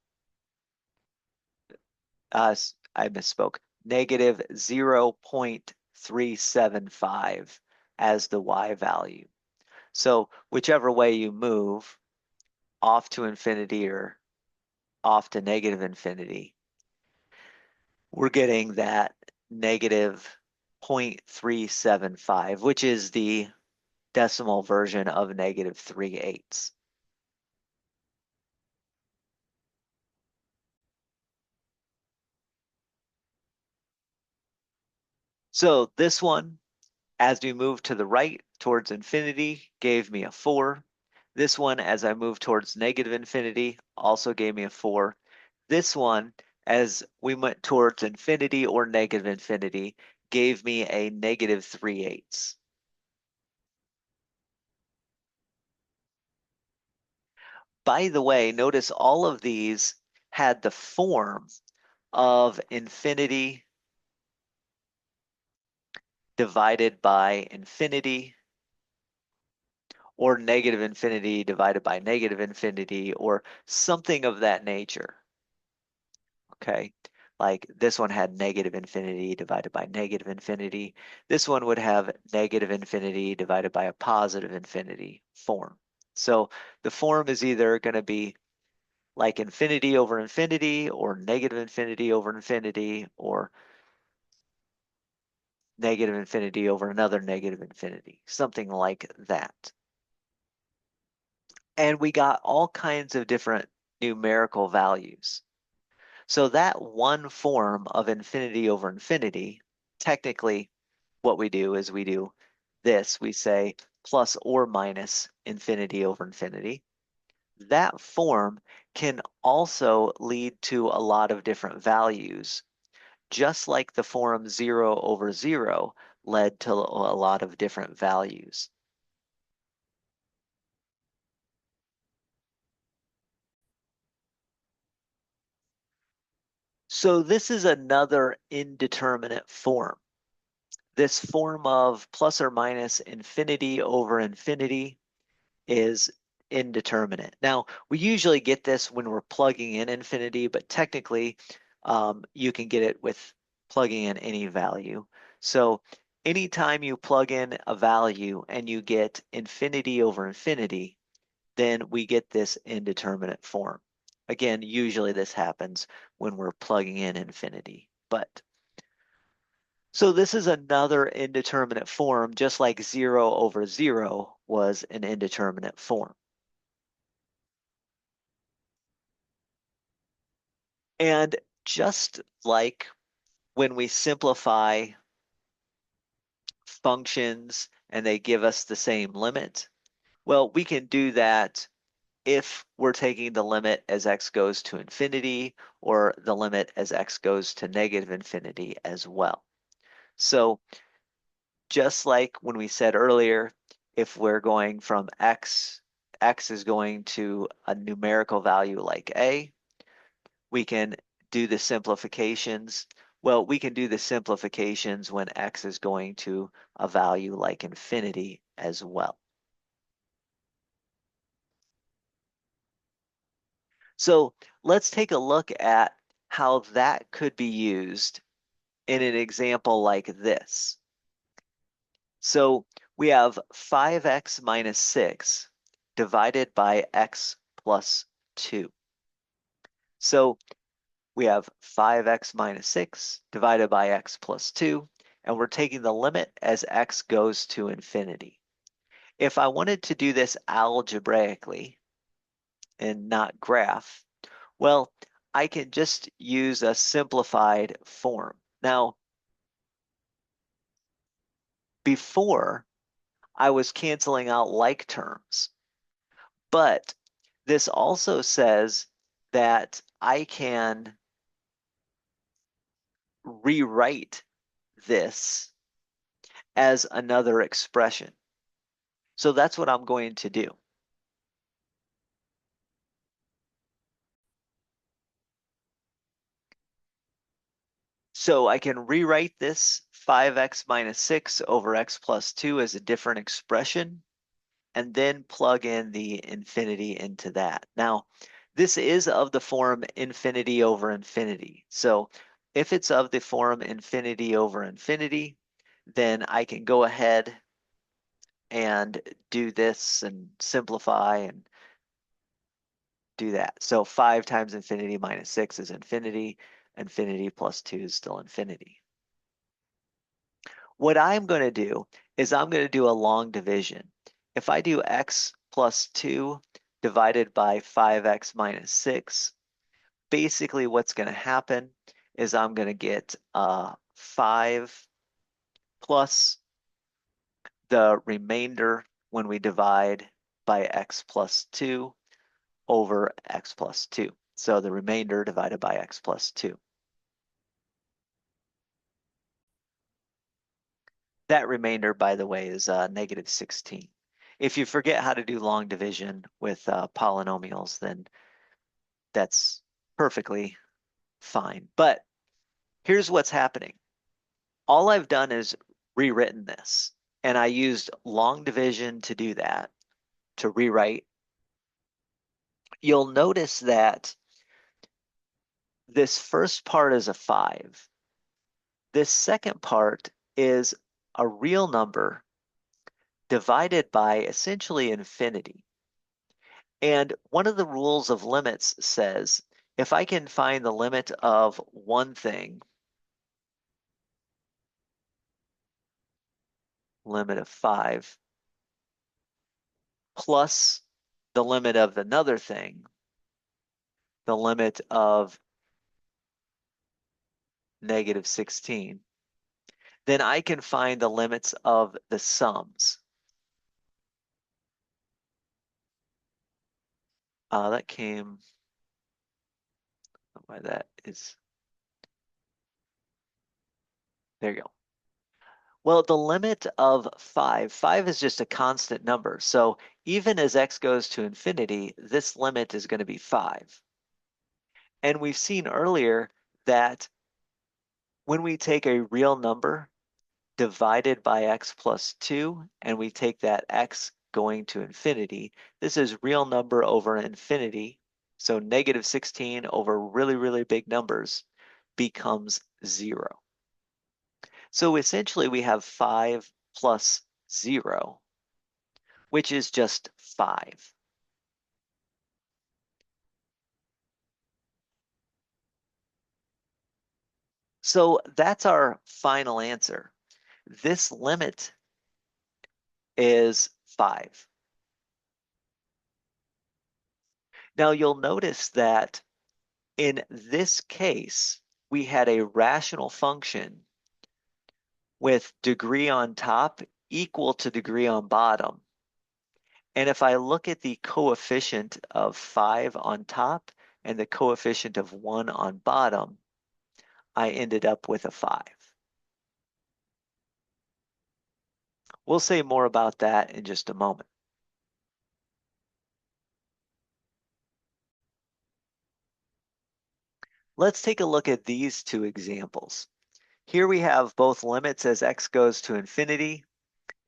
I misspoke, negative 0.375 as the y value. So whichever way you move, off to infinity or off to negative infinity, we're getting that negative 0.375, which is the decimal version of negative 3/8. So this one, as we move to the right towards infinity, gave me a 4. This one, as I move towards negative infinity, also gave me a 4. This one, as we went towards infinity or negative infinity, gave me a negative 3/8. By the way, notice all of these had the form of infinity divided by infinity, or negative infinity divided by negative infinity, or something of that nature. Okay, like this one had negative infinity divided by negative infinity. This one would have negative infinity divided by a positive infinity form. So the form is either going to be like infinity over infinity, or negative infinity over infinity, or negative infinity over another negative infinity, something like that. And we got all kinds of different numerical values. So that one form of infinity over infinity, technically what we do is we do this. We say plus or minus infinity over infinity. That form can also lead to a lot of different values, just like the form 0 over 0 led to a lot of different values. So this is another indeterminate form. This form of plus or minus infinity over infinity is indeterminate. Now, we usually get this when we're plugging in infinity, but technically you can get it with plugging in any value. So anytime you plug in a value and you get infinity over infinity, then we get this indeterminate form. Again, usually this happens when we're plugging in infinity, but so this is another indeterminate form, just like 0 over 0 was an indeterminate form. And just like when we simplify functions and they give us the same limit, well, we can do that if we're taking the limit as x goes to infinity, or the limit as x goes to negative infinity as well. So just like when we said earlier, if we're going from x is going to a numerical value like a, we can do the simplifications. Well, we can do the simplifications when x is going to a value like infinity as well. So let's take a look at how that could be used in an example like this. So we have 5x minus 6 divided by x plus 2. So we have 5x minus 6 divided by x plus 2, and we're taking the limit as x goes to infinity. If I wanted to do this algebraically and not graph, well, I can just use a simplified form. Now, before, I was canceling out like terms, but this also says that I can rewrite this as another expression. So that's what I'm going to do. So I can rewrite this 5x minus 6 over x plus 2 as a different expression, and then plug in the infinity into that. Now, this is of the form infinity over infinity. So if it's of the form infinity over infinity, then I can go ahead and do this and simplify and do that. So 5 times infinity minus 6 is infinity. Infinity plus 2 is still infinity. What I'm going to do is I'm going to do a long division. If I do x plus 2 divided by 5x minus 6, basically what's going to happen is I'm going to get 5 plus the remainder when we divide by x plus 2 over x plus 2. So the remainder divided by x plus 2. That remainder, by the way, is negative 16. If you forget how to do long division with polynomials, then that's perfectly fine. But here's what's happening. All I've done is rewritten this, and I used long division to do that, to rewrite. You'll notice that this first part is a 5. This second part is a real number divided by essentially infinity. And one of the rules of limits says, if I can find the limit of one thing, limit of 5, plus the limit of another thing, the limit of negative 16, then I can find the limits of the sums. That came, why that is, there you go. Well, the limit of 5 is just a constant number. So even as x goes to infinity, this limit is going to be 5. And we've seen earlier that when we take a real number divided by x plus 2, and we take that x going to infinity, this is real number over infinity. So negative 16 over really, really big numbers becomes 0. So essentially we have 5 plus 0, which is just 5. So that's our final answer. This limit is 5. Now you'll notice that in this case, we had a rational function with degree on top equal to degree on bottom. And if I look at the coefficient of 5 on top and the coefficient of 1 on bottom, I ended up with a 5. We'll say more about that in just a moment. Let's take a look at these two examples. Here we have both limits as x goes to infinity.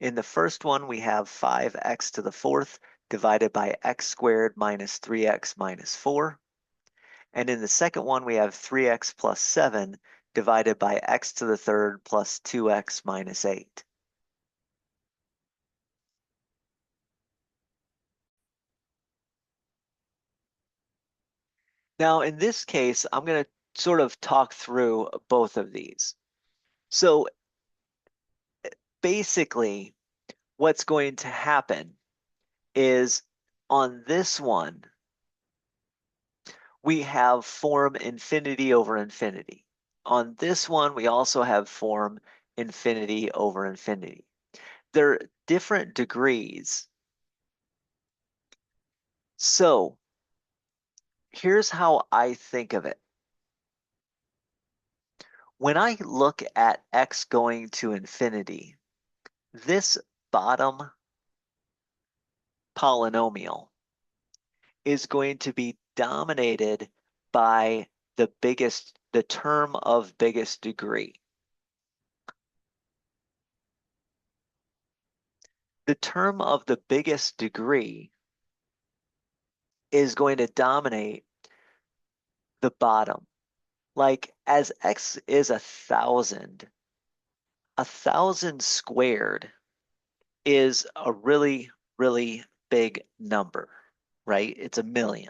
In the first one, we have 5x to the fourth divided by x squared minus 3x minus 4. And in the second one, we have 3x plus 7 divided by x to the third plus 2x minus 8. Now, in this case, I'm going to sort of talk through both of these. So basically, what's going to happen is on this one, we have form infinity over infinity. On this one, we also have form infinity over infinity. They're different degrees. So here's how I think of it. When I look at x going to infinity, this bottom polynomial is going to be dominated by the term of biggest degree. The term of the biggest degree is going to dominate the bottom. Like as x is 1,000, 1,000 squared is a really, really big number, right? It's 1,000,000.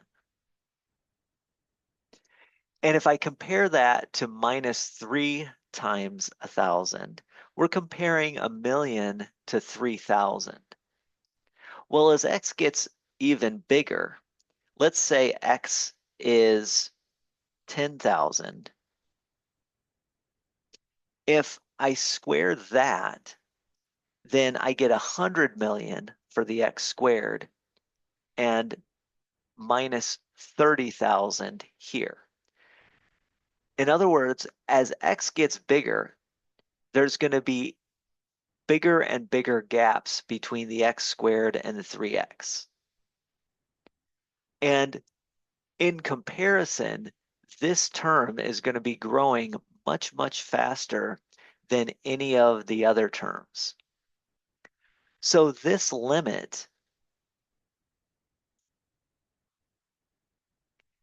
And if I compare that to minus 3 times 1,000, we're comparing 1,000,000 to 3,000. Well, as x gets even bigger, let's say x is 10,000. If I square that, then I get 100 million for the x squared and minus 30,000 here. In other words, as x gets bigger, there's going to be bigger and bigger gaps between the x squared and the 3x. And in comparison, this term is going to be growing much, much faster than any of the other terms. So this limit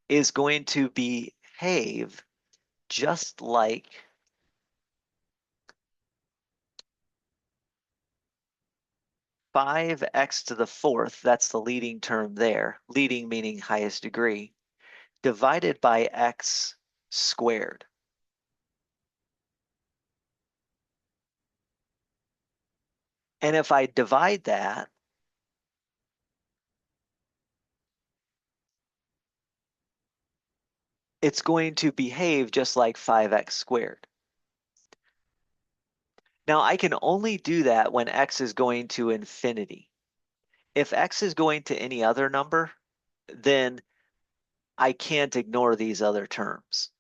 is going to behave just like 5x to the fourth, that's the leading term there, leading meaning highest degree, divided by x squared. And if I divide that, it's going to behave just like 5x squared. Now I can only do that when x is going to infinity. If x is going to any other number, then I can't ignore these other terms.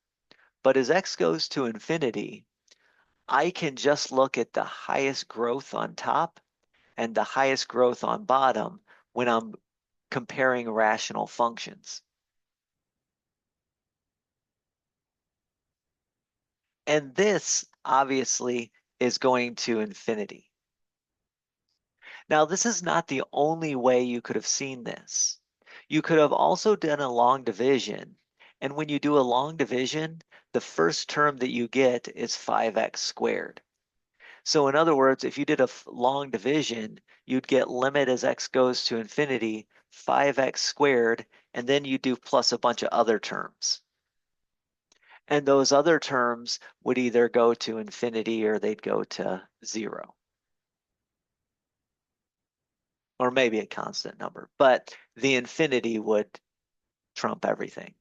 But as x goes to infinity, I can just look at the highest growth on top and the highest growth on bottom when I'm comparing rational functions. And this obviously is going to infinity. Now, this is not the only way you could have seen this. You could have also done a long division. And when you do a long division, the first term that you get is 5x squared. So in other words, if you did a long division, you'd get limit as x goes to infinity, 5x squared, and then you do plus a bunch of other terms. And those other terms would either go to infinity or they'd go to 0. Or maybe a constant number, but the infinity would trump everything.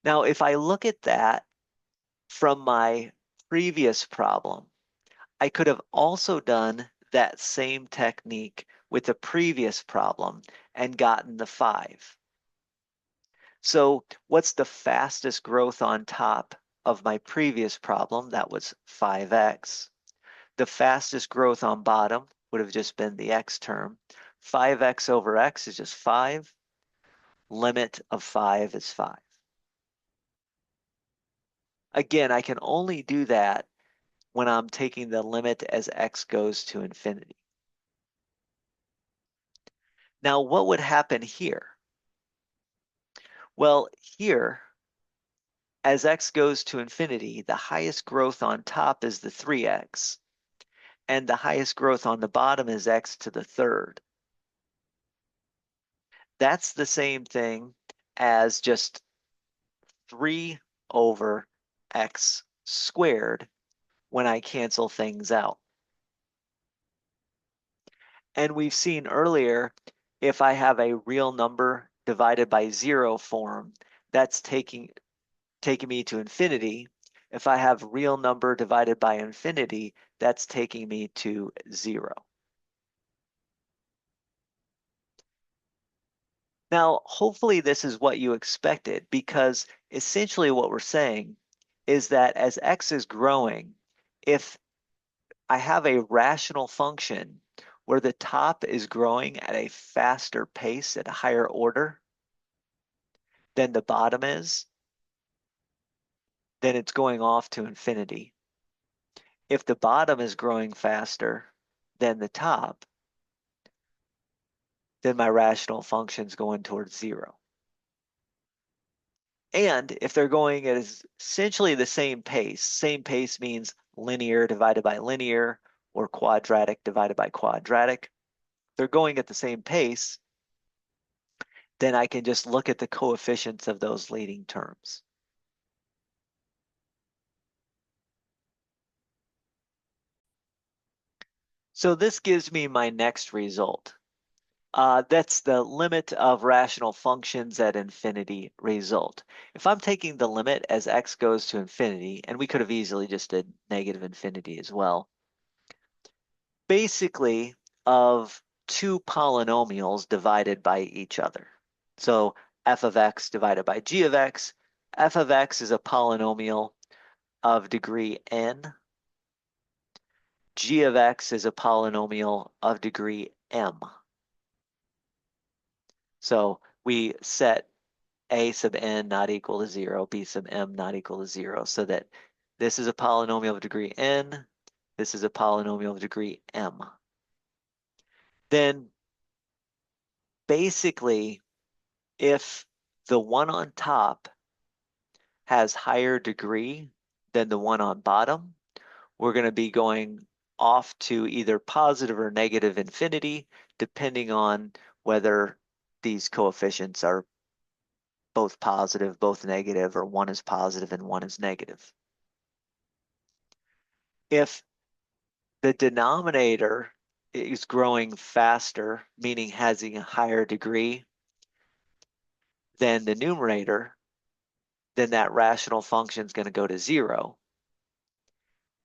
Now, if I look at that from my previous problem, I could have also done that same technique with the previous problem and gotten the 5. So what's the fastest growth on top of my previous problem? That was 5x. The fastest growth on bottom would have just been the x term. 5x over x is just 5. Limit of 5 is 5. Again, I can only do that when I'm taking the limit as x goes to infinity. Now, what would happen here? Well, here, as x goes to infinity, the highest growth on top is the 3x, and the highest growth on the bottom is x to the third. That's the same thing as just 3 over x squared when I cancel things out. And we've seen earlier, if I have a real number divided by 0 form, that's taking me to infinity. If I have real number divided by infinity, that's taking me to 0. Now, hopefully this is what you expected, because essentially what we're saying is that as x is growing, if I have a rational function where the top is growing at a faster pace at a higher order than the bottom is, then it's going off to infinity. If the bottom is growing faster than the top, then my rational function's going towards 0. And if they're going at essentially the same pace means linear divided by linear or quadratic divided by quadratic. If they're going at the same pace, then I can just look at the coefficients of those leading terms. So this gives me my next result. That's the limit of rational functions at infinity result. If I'm taking the limit as x goes to infinity, and we could have easily just did negative infinity as well, basically of two polynomials divided by each other. So f of x divided by g of x, f of x is a polynomial of degree n, g of x is a polynomial of degree m. So we set a sub n not equal to 0, b sub m not equal to 0, so that this is a polynomial of degree n, this is a polynomial of degree m. Then basically, if the one on top has higher degree than the one on bottom, we're going to be going off to either positive or negative infinity, depending on whether these coefficients are both positive, both negative, or one is positive and one is negative. If the denominator is growing faster, meaning having a higher degree than the numerator, then that rational function is going to go to 0.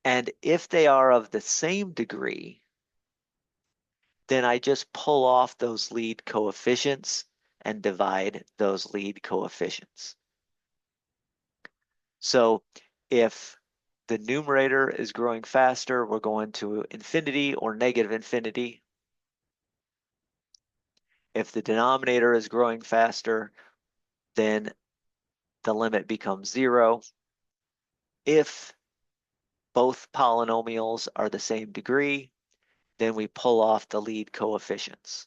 And if they are of the same degree, then I just pull off those lead coefficients and divide those lead coefficients. So if the numerator is growing faster, we're going to infinity or negative infinity. If the denominator is growing faster, then the limit becomes 0. If both polynomials are the same degree, then we pull off the lead coefficients.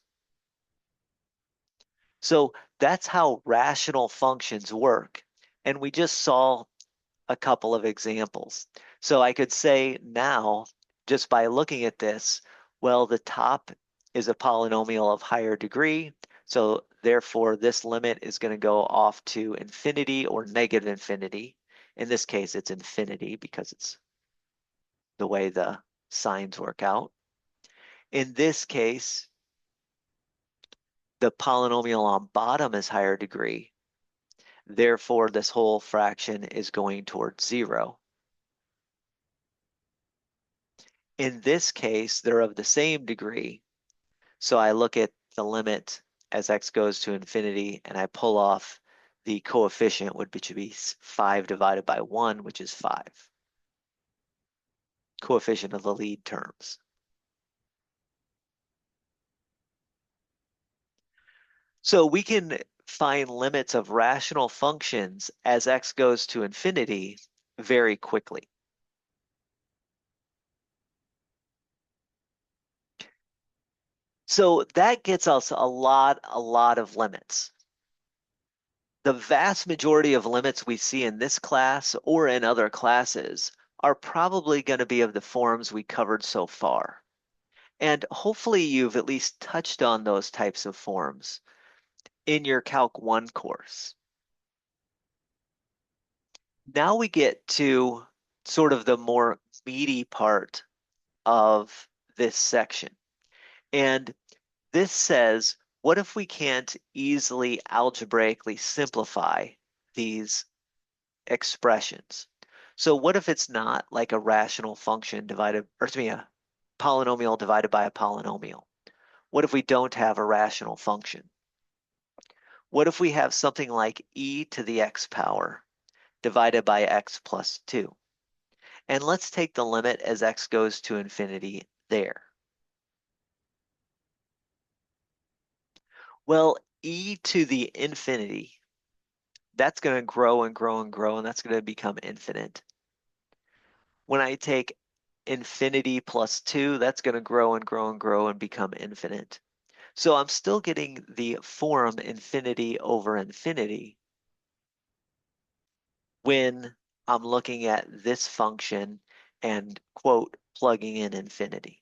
So that's how rational functions work. And we just saw a couple of examples. So I could say now, just by looking at this, well, the top is a polynomial of higher degree. So therefore, this limit is going to go off to infinity or negative infinity. In this case, it's infinity because it's the way the signs work out. In this case, the polynomial on bottom is higher degree. Therefore, this whole fraction is going towards 0. In this case, they're of the same degree. So I look at the limit as x goes to infinity, and I pull off the coefficient, which would be 5 divided by 1, which is 5. Coefficient of the lead terms. So we can find limits of rational functions as x goes to infinity very quickly. So that gets us a lot of limits. The vast majority of limits we see in this class or in other classes are probably going to be of the forms we covered so far. And hopefully you've at least touched on those types of forms in your Calc 1 course. Now we get to sort of the more meaty part of this section. And this says, what if we can't easily algebraically simplify these expressions? So what if it's not like a rational function divided, or excuse me, a polynomial divided by a polynomial? What if we don't have a rational function? What if we have something like e to the x power divided by x plus 2? And let's take the limit as x goes to infinity there. Well, e to the infinity, that's going to grow and grow and grow, and that's going to become infinite. When I take infinity plus 2, that's going to grow and grow and grow and become infinite. So I'm still getting the form infinity over infinity when I'm looking at this function and, quote, plugging in infinity.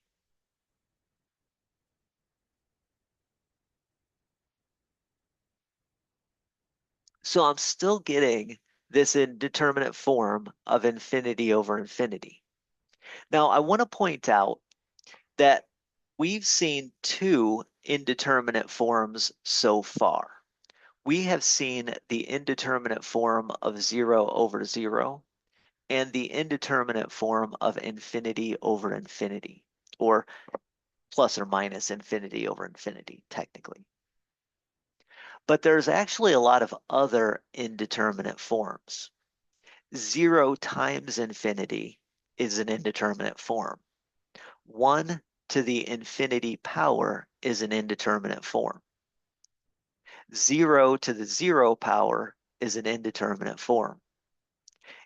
So I'm still getting this indeterminate form of infinity over infinity. Now, I want to point out that we've seen two indeterminate forms so far. We have seen the indeterminate form of 0 over 0 and the indeterminate form of infinity over infinity, or plus or minus infinity over infinity, technically. But there's actually a lot of other indeterminate forms. 0 times infinity is an indeterminate form. 1 to the infinity power is an indeterminate form. 0 to the 0 power is an indeterminate form.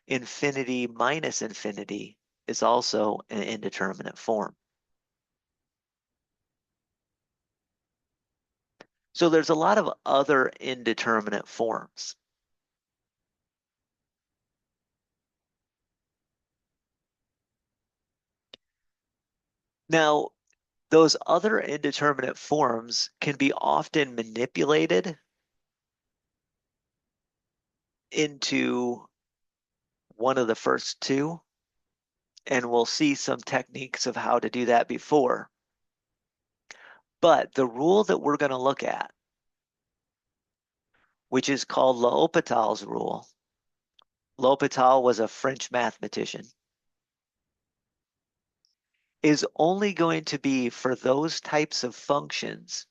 Infinity minus infinity is also an indeterminate form. So there's a lot of other indeterminate forms. Now, those other indeterminate forms can be often manipulated into one of the first two, and we'll see some techniques of how to do that before. But the rule that we're going to look at, which is called L'Hopital's rule. L'Hopital was a French mathematician, is only going to be for those types of functions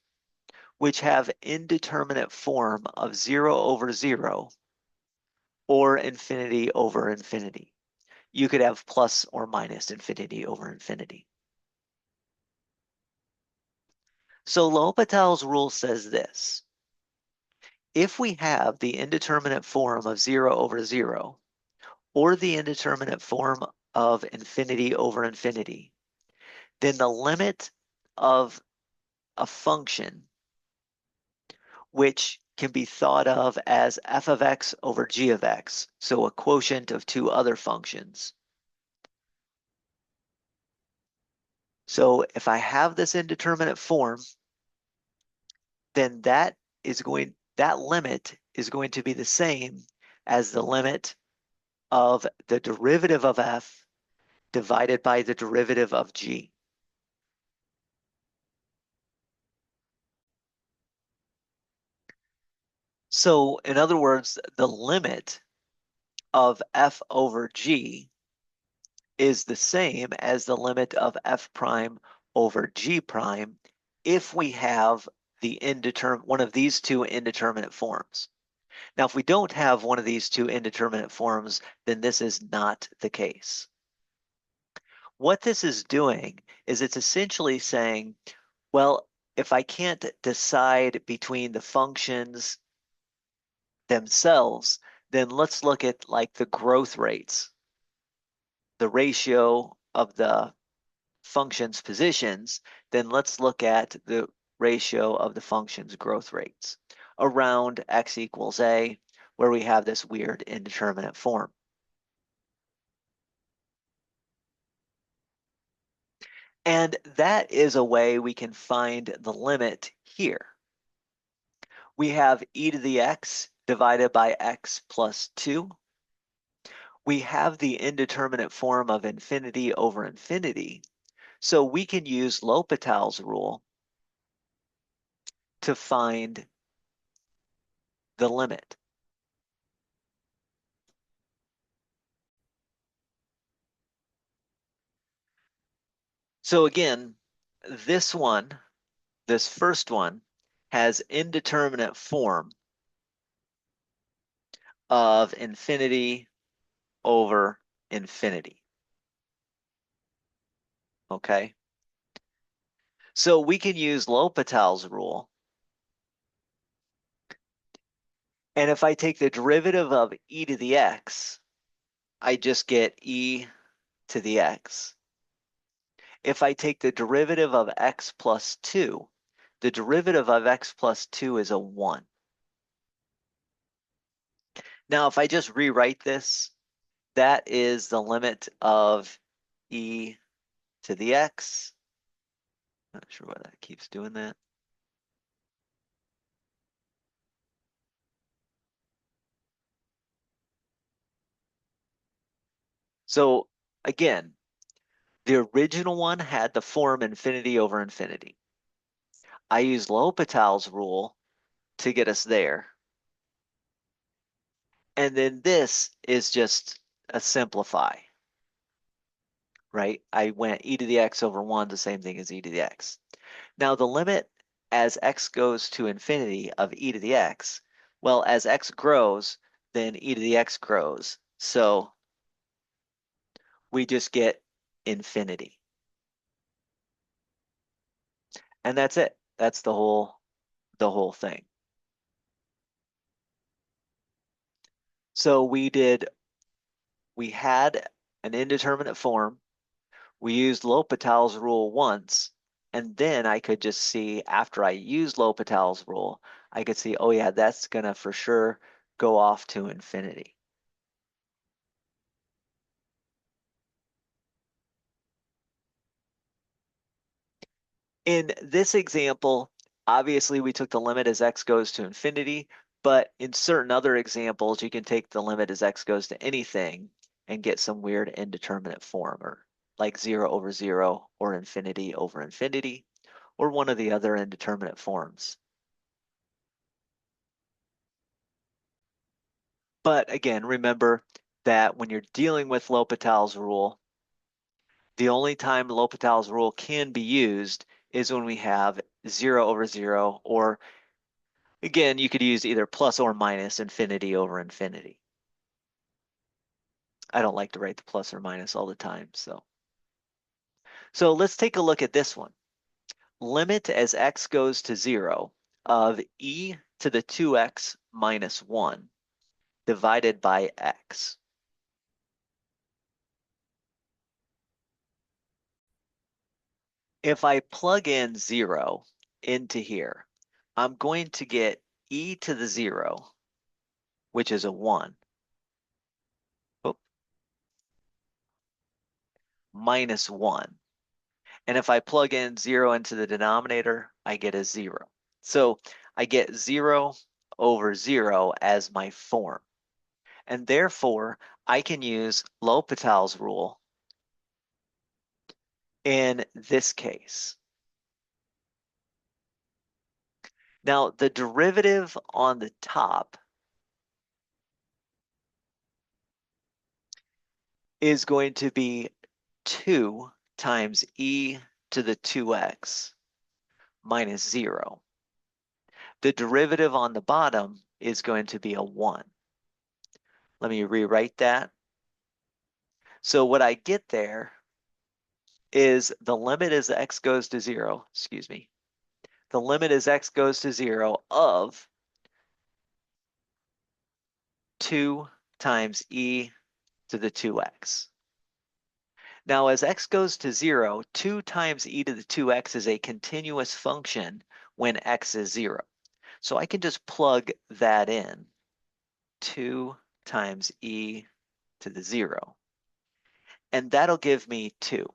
which have indeterminate form of 0 over 0 or infinity over infinity. You could have plus or minus infinity over infinity. So L'Hopital's rule says this. If we have the indeterminate form of 0 over 0 or the indeterminate form of infinity over infinity, then the limit of a function, which can be thought of as f of x over g of x, so a quotient of two other functions. So if I have this indeterminate form, then that limit is going to be the same as the limit of the derivative of f divided by the derivative of g. So in other words, the limit of f over g is the same as the limit of f prime over g prime if we have one of these two indeterminate forms. Now, if we don't have one of these two indeterminate forms, then this is not the case. What this is doing is it's essentially saying, well, if I can't decide between the functions themselves, then let's look at like the growth rates, the ratio of the function's positions, then let's look at the ratio of the function's growth rates around x equals a, where we have this weird indeterminate form. And that is a way we can find the limit here. We have e to the x divided by x plus 2. We have the indeterminate form of infinity over infinity, so we can use L'Hopital's rule to find the limit. So again, this first one, has indeterminate form of infinity over infinity. Okay? So we can use L'Hopital's rule. And if I take the derivative of e to the x, I just get e to the x. If I take the derivative of x plus 2, the derivative of x plus 2 is a 1. Now, if I just rewrite this, that is the limit of e to the x. Not sure why that keeps doing that. So again, the original one had the form infinity over infinity. I use L'Hopital's rule to get us there. And then this is just a simplify, right? I went e to the x over 1, the same thing as e to the x. Now the limit as x goes to infinity of e to the x, well, as x grows, then e to the x grows. So we just get infinity. And that's it. That's the whole thing. So we had an indeterminate form. We used L'Hopital's rule once, and then I could just see after I used L'Hopital's rule, I could see, oh yeah, that's gonna for sure go off to infinity. In this example, obviously we took the limit as x goes to infinity, but in certain other examples, you can take the limit as x goes to anything and get some weird indeterminate form, or like 0 over 0 or infinity over infinity, or one of the other indeterminate forms. But again, remember that when you're dealing with L'Hopital's rule, the only time L'Hopital's rule can be used is when we have 0 over 0, or again, you could use either plus or minus infinity over infinity. I don't like to write the plus or minus all the time, so. So let's take a look at this one. Limit as x goes to 0 of e to the 2x minus 1 divided by x. If I plug in 0 into here, I'm going to get e to the 0, which is a 1, oh, minus 1. And if I plug in 0 into the denominator, I get a 0. So I get 0 over 0 as my form. And therefore, I can use L'Hopital's rule in this case. Now, the derivative on the top is going to be 2 times e to the 2x minus 0. The derivative on the bottom is going to be a 1. Let me rewrite that. So what I get there is the limit as x goes to 0, excuse me, the limit as x goes to 0 of 2 times e to the 2x. Now, as x goes to 0, 2 times e to the 2x is a continuous function when x is 0. So I can just plug that in, 2 times e to the 0. And that'll give me 2.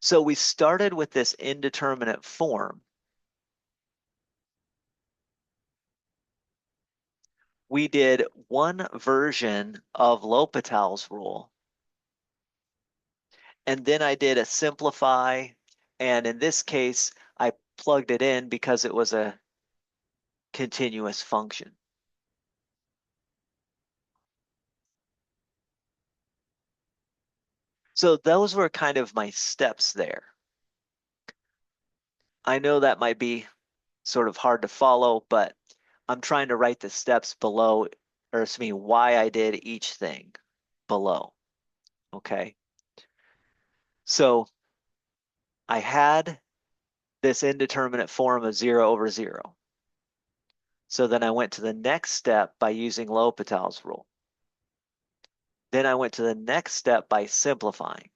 So we started with this indeterminate form. We did one version of L'Hopital's rule, and then I did a simplify, and in this case, I plugged it in because it was a continuous function. So those were kind of my steps there. I know that might be sort of hard to follow, but I'm trying to write the steps below, or excuse me, why I did each thing below, okay? So I had this indeterminate form of 0 over 0. So then I went to the next step by using L'Hopital's rule. Then I went to the next step by simplifying.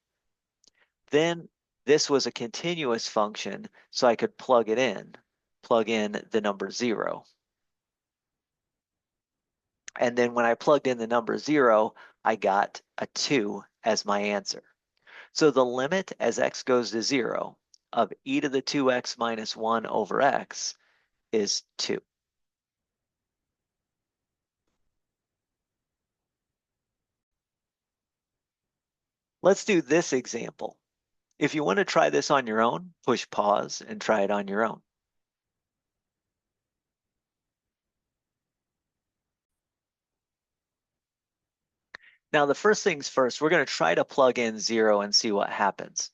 Then this was a continuous function, so I could plug in the number 0. And then when I plugged in the number 0, I got a 2 as my answer. So the limit as x goes to 0 of e to the 2x minus 1 over x is 2. Let's do this example. If you want to try this on your own, push pause and try it on your own. Now, the first things first, we're going to try to plug in 0 and see what happens.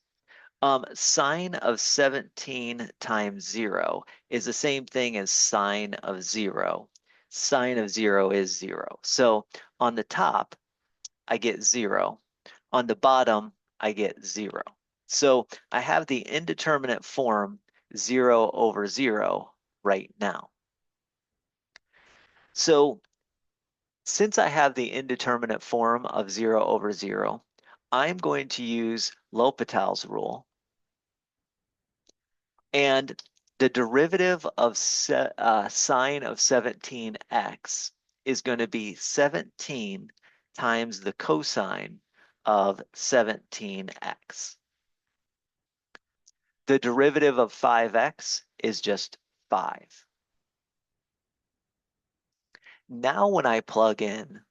Sine of 17 times 0 is the same thing as sine of 0. Sine of 0 is 0. So on the top, I get 0. On the bottom, I get 0. So I have the indeterminate form 0 over 0 right now. So since I have the indeterminate form of 0 over 0, I'm going to use L'Hopital's rule. And the derivative of sine of 17x is going to be 17 times the cosine of 17x. The derivative of 5x is just 5. Now when I plug in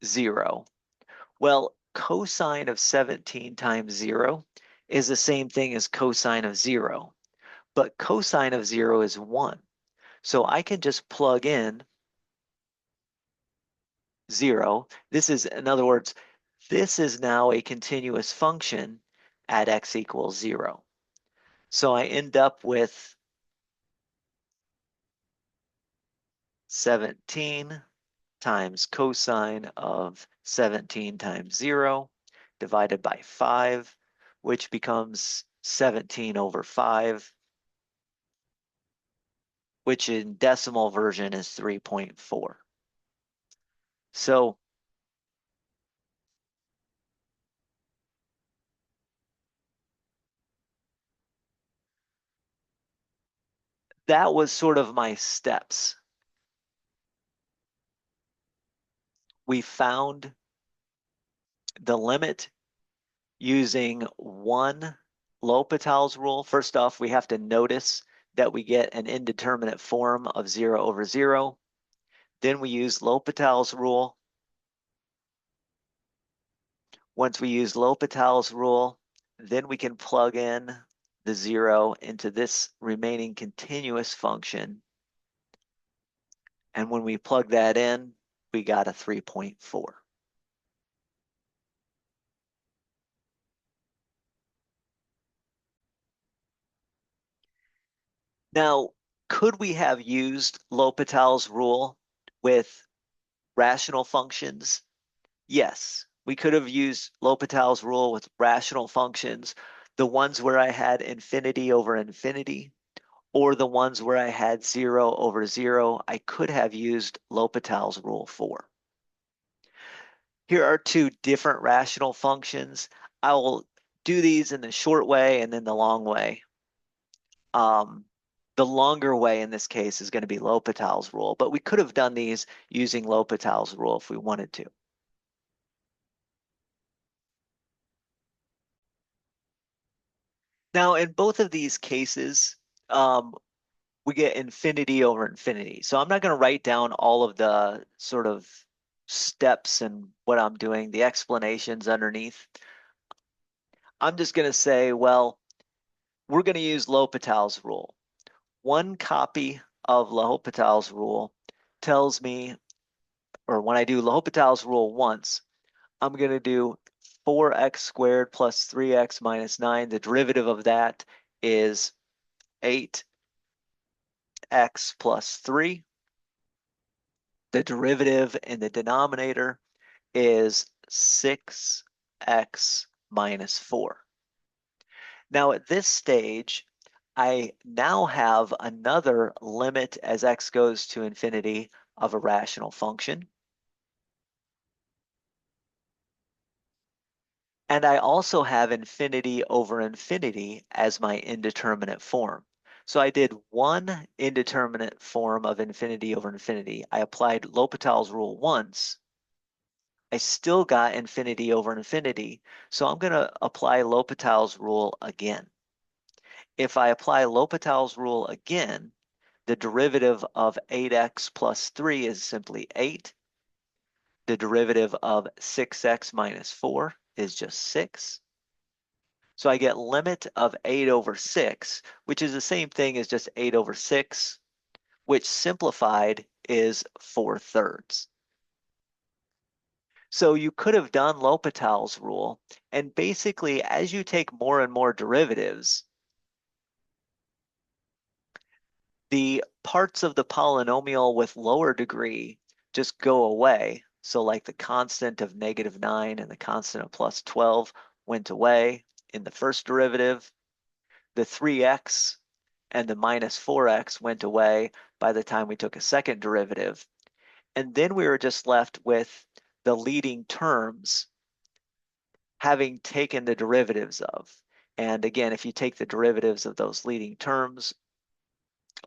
0, well, cosine of 17 times 0 is the same thing as cosine of 0, but cosine of 0 is 1. So I can just plug in 0. This is, in other words, this is now a continuous function at x equals 0. So I end up with 17 times cosine of 17 times 0 divided by 5, which becomes 17 over 5, which in decimal version is 3.4. So that was sort of my steps. We found the limit using one L'Hopital's rule. First off, we have to notice that we get an indeterminate form of 0 over 0. Then we use L'Hopital's rule. Once we use L'Hopital's rule, then we can plug in the 0 into this remaining continuous function. And when we plug that in, we got a 3.4. Now, could we have used L'Hopital's rule with rational functions? Yes, we could have used L'Hopital's rule with rational functions, the ones where I had infinity over infinity, or the ones where I had 0 over 0, I could have used L'Hopital's rule for. Here are two different rational functions. I will do these in the short way and then the long way. The longer way in this case is going to be L'Hopital's rule, but we could have done these using L'Hopital's rule if we wanted to. Now, in both of these cases, we get infinity over infinity. So I'm not going to write down all of the sort of steps and what I'm doing, the explanations underneath. I'm just going to say, well, we're going to use L'Hopital's rule. One copy of L'Hopital's rule tells me, or when I do L'Hopital's rule once, I'm going to do 4x squared plus 3x minus 9. The derivative of that is 8x plus 3. The derivative in the denominator is 6x minus 4. Now at this stage, I now have another limit as x goes to infinity of a rational function. And I also have infinity over infinity as my indeterminate form. So I did one indeterminate form of infinity over infinity. I applied L'Hopital's rule once. I still got infinity over infinity. So I'm going to apply L'Hopital's rule again. If I apply L'Hopital's rule again, the derivative of 8x plus 3 is simply 8. The derivative of 6x minus 4 is just 6. So I get limit of 8 over 6, which is the same thing as just 8 over 6, which simplified is 4/3. So you could have done L'Hopital's rule, and basically as you take more and more derivatives, the parts of the polynomial with lower degree just go away. So like the constant of -9 and the constant of +12 went away in the first derivative. The 3x and the -4x went away by the time we took a second derivative. And then we were just left with the leading terms having taken the derivatives of. And again, if you take the derivatives of those leading terms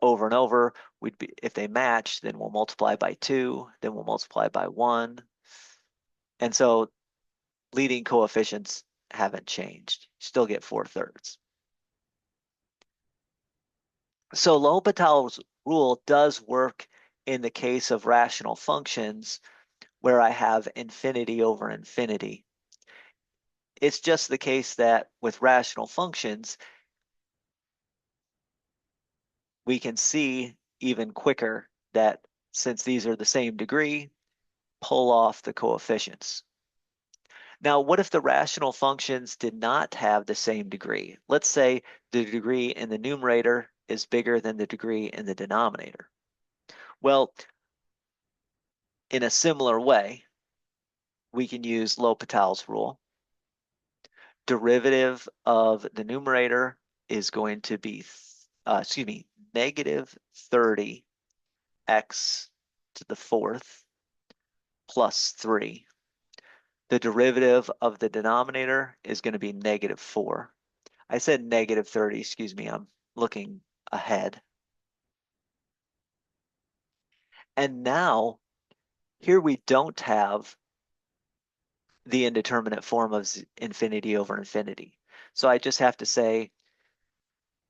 over and over, we'd be, if they match, then we'll multiply by 2, then we'll multiply by 1. And so leading coefficients haven't changed. You still get 4/3. So L'Hopital's rule does work in the case of rational functions where I have infinity over infinity. It's just the case that with rational functions, we can see even quicker that since these are the same degree, pull off the coefficients. Now, what if the rational functions did not have the same degree? Let's say the degree in the numerator is bigger than the degree in the denominator. Well, in a similar way, we can use L'Hopital's rule. Derivative of the numerator is going to be, negative 30 x to the fourth plus 3. The derivative of the denominator is going to be -4. I said negative 30, excuse me, I'm looking ahead. And now, here we don't have the indeterminate form of infinity over infinity. So I just have to say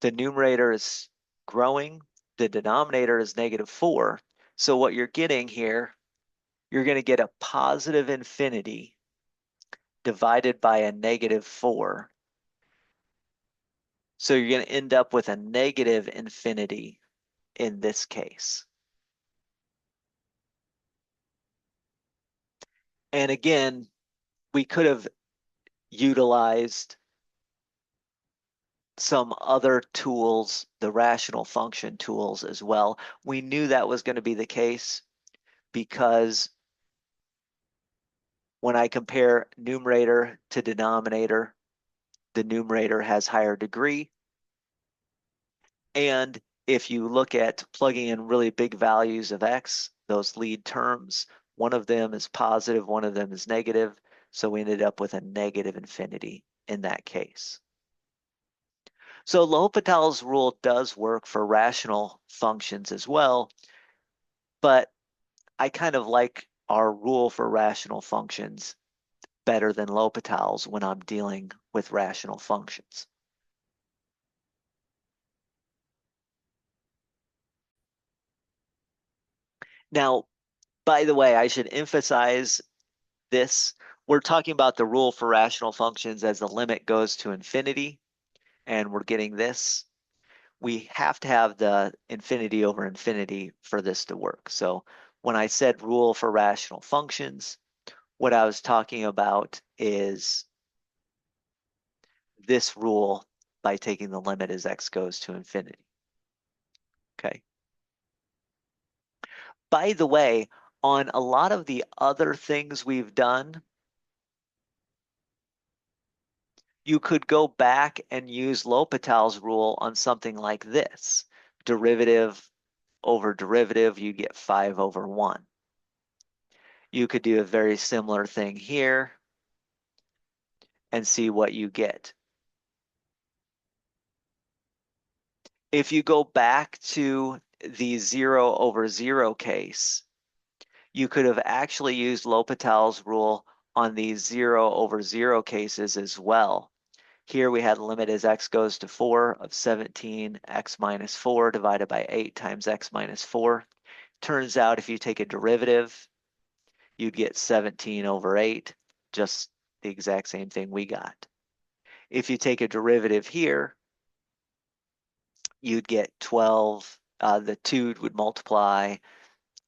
the numerator is growing, the denominator is -4. So what you're getting here, you're going to get a positive infinity divided by a -4. So you're going to end up with a negative infinity in this case. And again, we could have utilized some other tools, the rational function tools as well. We knew that was going to be the case because when I compare numerator to denominator, the numerator has higher degree. And if you look at plugging in really big values of x, those lead terms, one of them is positive, one of them is negative. So we ended up with a negative infinity in that case. So L'Hopital's rule does work for rational functions as well, but I kind of like our rule for rational functions better than L'Hopital's when I'm dealing with rational functions. Now, by the way, I should emphasize this. We're talking about the rule for rational functions as the limit goes to infinity, and we're getting this. We have to have the infinity over infinity for this to work. So when I said rule for rational functions, what I was talking about is this rule by taking the limit as x goes to infinity. Okay. By the way, on a lot of the other things we've done, you could go back and use L'Hopital's rule on something like this. Derivative over derivative, you get 5 over 1. You could do a very similar thing here and see what you get. If you go back to the 0 over 0 case, you could have actually used L'Hopital's rule on these 0 over 0 cases as well. Here we had limit as x goes to 4 of 17 x minus 4 divided by 8 times x minus 4. Turns out if you take a derivative, you'd get 17 over 8, just the exact same thing we got. If you take a derivative here, you'd get 12. The 2 would multiply.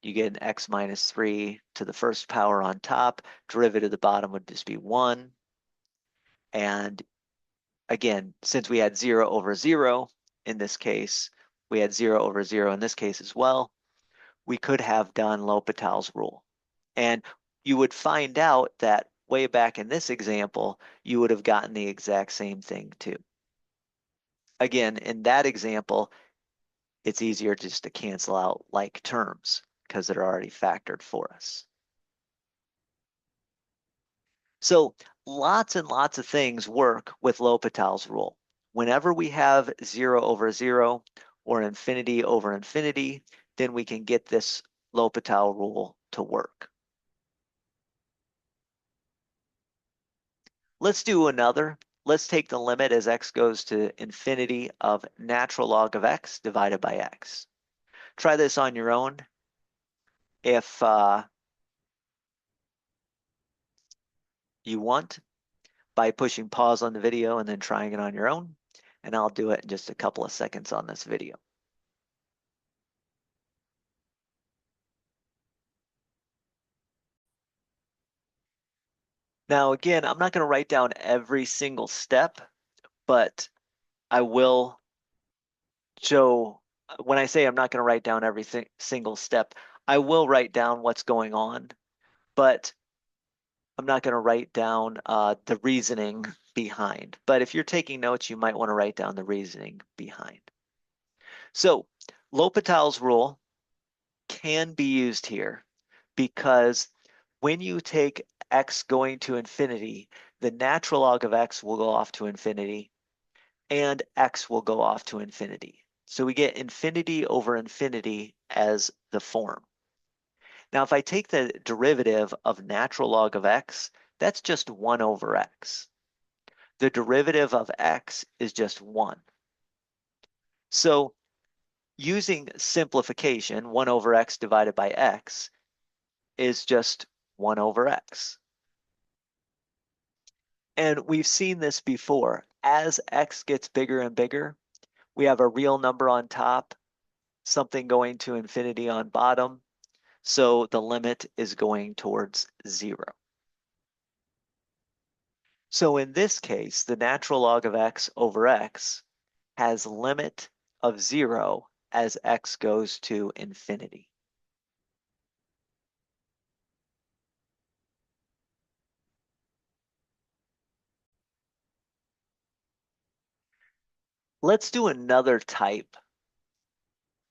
You get an x minus 3 to the first power on top. Derivative of the bottom would just be 1. And again, since we had 0 over 0 in this case, we had 0 over 0 in this case as well, we could have done L'Hopital's rule. And you would find out that way back in this example, you would have gotten the exact same thing too. Again, in that example, it's easier just to cancel out like terms because they're already factored for us. So lots and lots of things work with L'Hopital's rule. Whenever we have 0 over 0 or infinity over infinity, then we can get this L'Hopital rule to work. Let's do another. Let's take the limit as x goes to infinity of natural log of x divided by x. Try this on your own. If you want, by pushing pause on the video and then trying it on your own, and I'll do it in just a couple of seconds on this video. Now, again, I'm not going to write down every single step, but I will show, when I say I'm not going to write down every single step, I will write down what's going on, but I'm not going to write down the reasoning behind. But if you're taking notes, you might want to write down the reasoning behind. So L'Hopital's rule can be used here because when you take x going to infinity, the natural log of x will go off to infinity and x will go off to infinity. So we get infinity over infinity as the form. Now, if I take the derivative of natural log of x, that's just 1 over x. The derivative of x is just 1. So using simplification, 1 over x divided by x is just 1 over x. And we've seen this before. As x gets bigger and bigger, we have a real number on top, something going to infinity on bottom. So the limit is going towards 0. So in this case, the natural log of x over x has limit of 0 as x goes to infinity. Let's do another type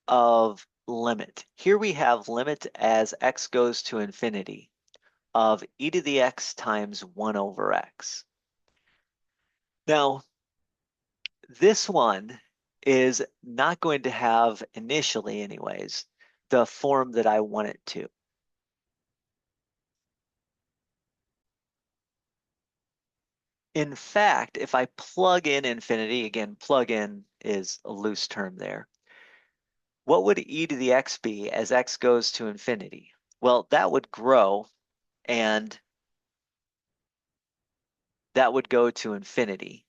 of limit. Here we have limit as x goes to infinity of e to the x times 1 over x. Now, this one is not going to have, initially anyways, the form that I want it to. In fact, if I plug in infinity, again, plug in is a loose term there, what would e to the x be as x goes to infinity? Well, that would grow and that would go to infinity.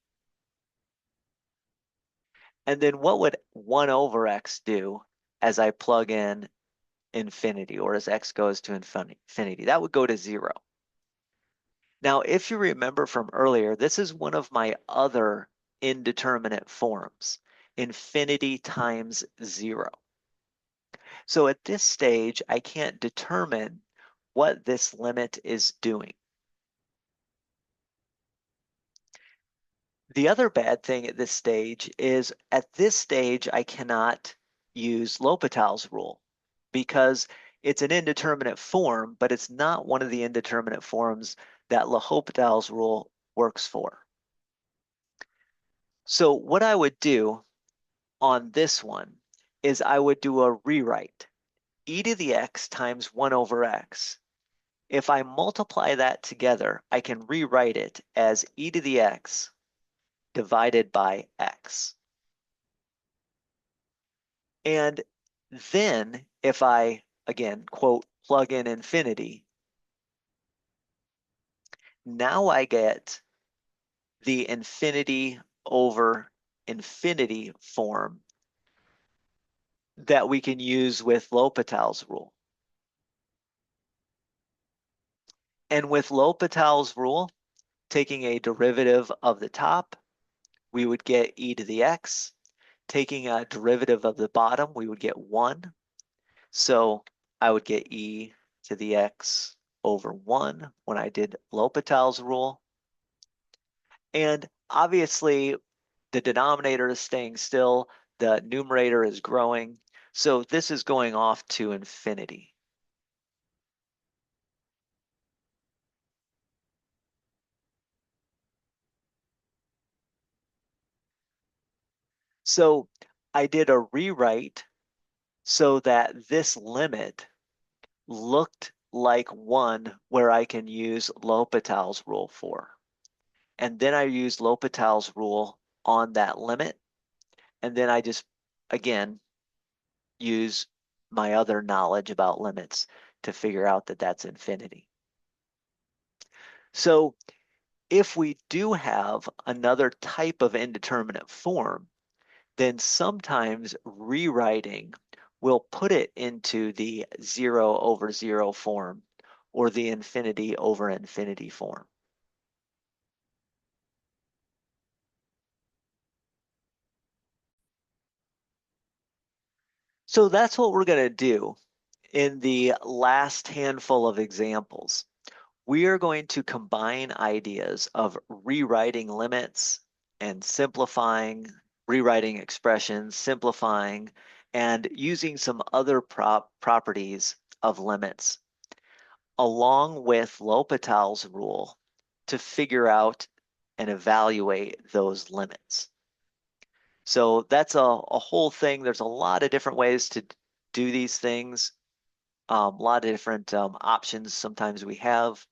And then what would 1 over x do as I plug in infinity, or as x goes to infinity? That would go to 0. Now, if you remember from earlier, this is one of my other indeterminate forms, infinity times 0. So at this stage, I can't determine what this limit is doing. The other bad thing at this stage is I cannot use L'Hopital's rule because it's an indeterminate form, but it's not one of the indeterminate forms that L'Hopital's rule works for. So what I would do on this one is I would do a rewrite. E to the x times 1 over x. If I multiply that together, I can rewrite it as e to the x divided by x. And then if I, again, quote, plug in infinity, now I get the infinity over infinity form that we can use with L'Hopital's rule. And with L'Hopital's rule, taking a derivative of the top, we would get e to the x. Taking a derivative of the bottom, we would get 1. So I would get e to the x over 1 when I did L'Hopital's rule. And obviously, the denominator is staying still, the numerator is growing. So this is going off to infinity. So I did a rewrite so that this limit looked like one where I can use L'Hopital's rule for. And then I used L'Hopital's rule on that limit. And then I just, again, use my other knowledge about limits to figure out that that's infinity. So if we do have another type of indeterminate form, then sometimes rewriting will put it into the 0 over 0 form or the infinity over infinity form. So that's what we're going to do in the last handful of examples. We are going to combine ideas of rewriting limits and simplifying, rewriting expressions, simplifying, and using some other properties of limits, along with L'Hopital's rule to figure out and evaluate those limits. So that's a whole thing. There's a lot of different ways to do these things, a lot of different options sometimes we have,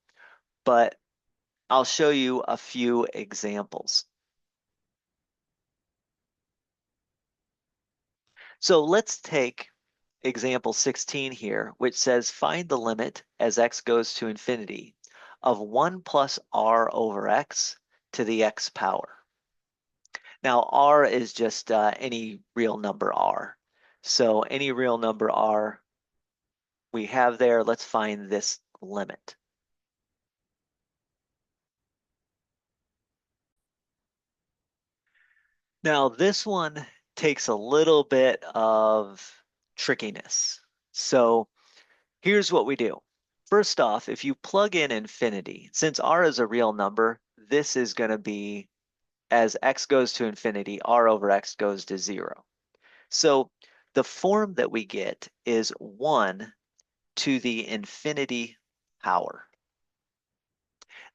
but I'll show you a few examples. So let's take example 16 here, which says find the limit as x goes to infinity of 1 plus r over x to the x power. Now r is just any real number r. So any real number r we have there, let's find this limit. Now this one takes a little bit of trickiness. So here's what we do. First off, if you plug in infinity, since r is a real number, this is going to be, as x goes to infinity, r over x goes to 0. So the form that we get is 1 to the infinity power.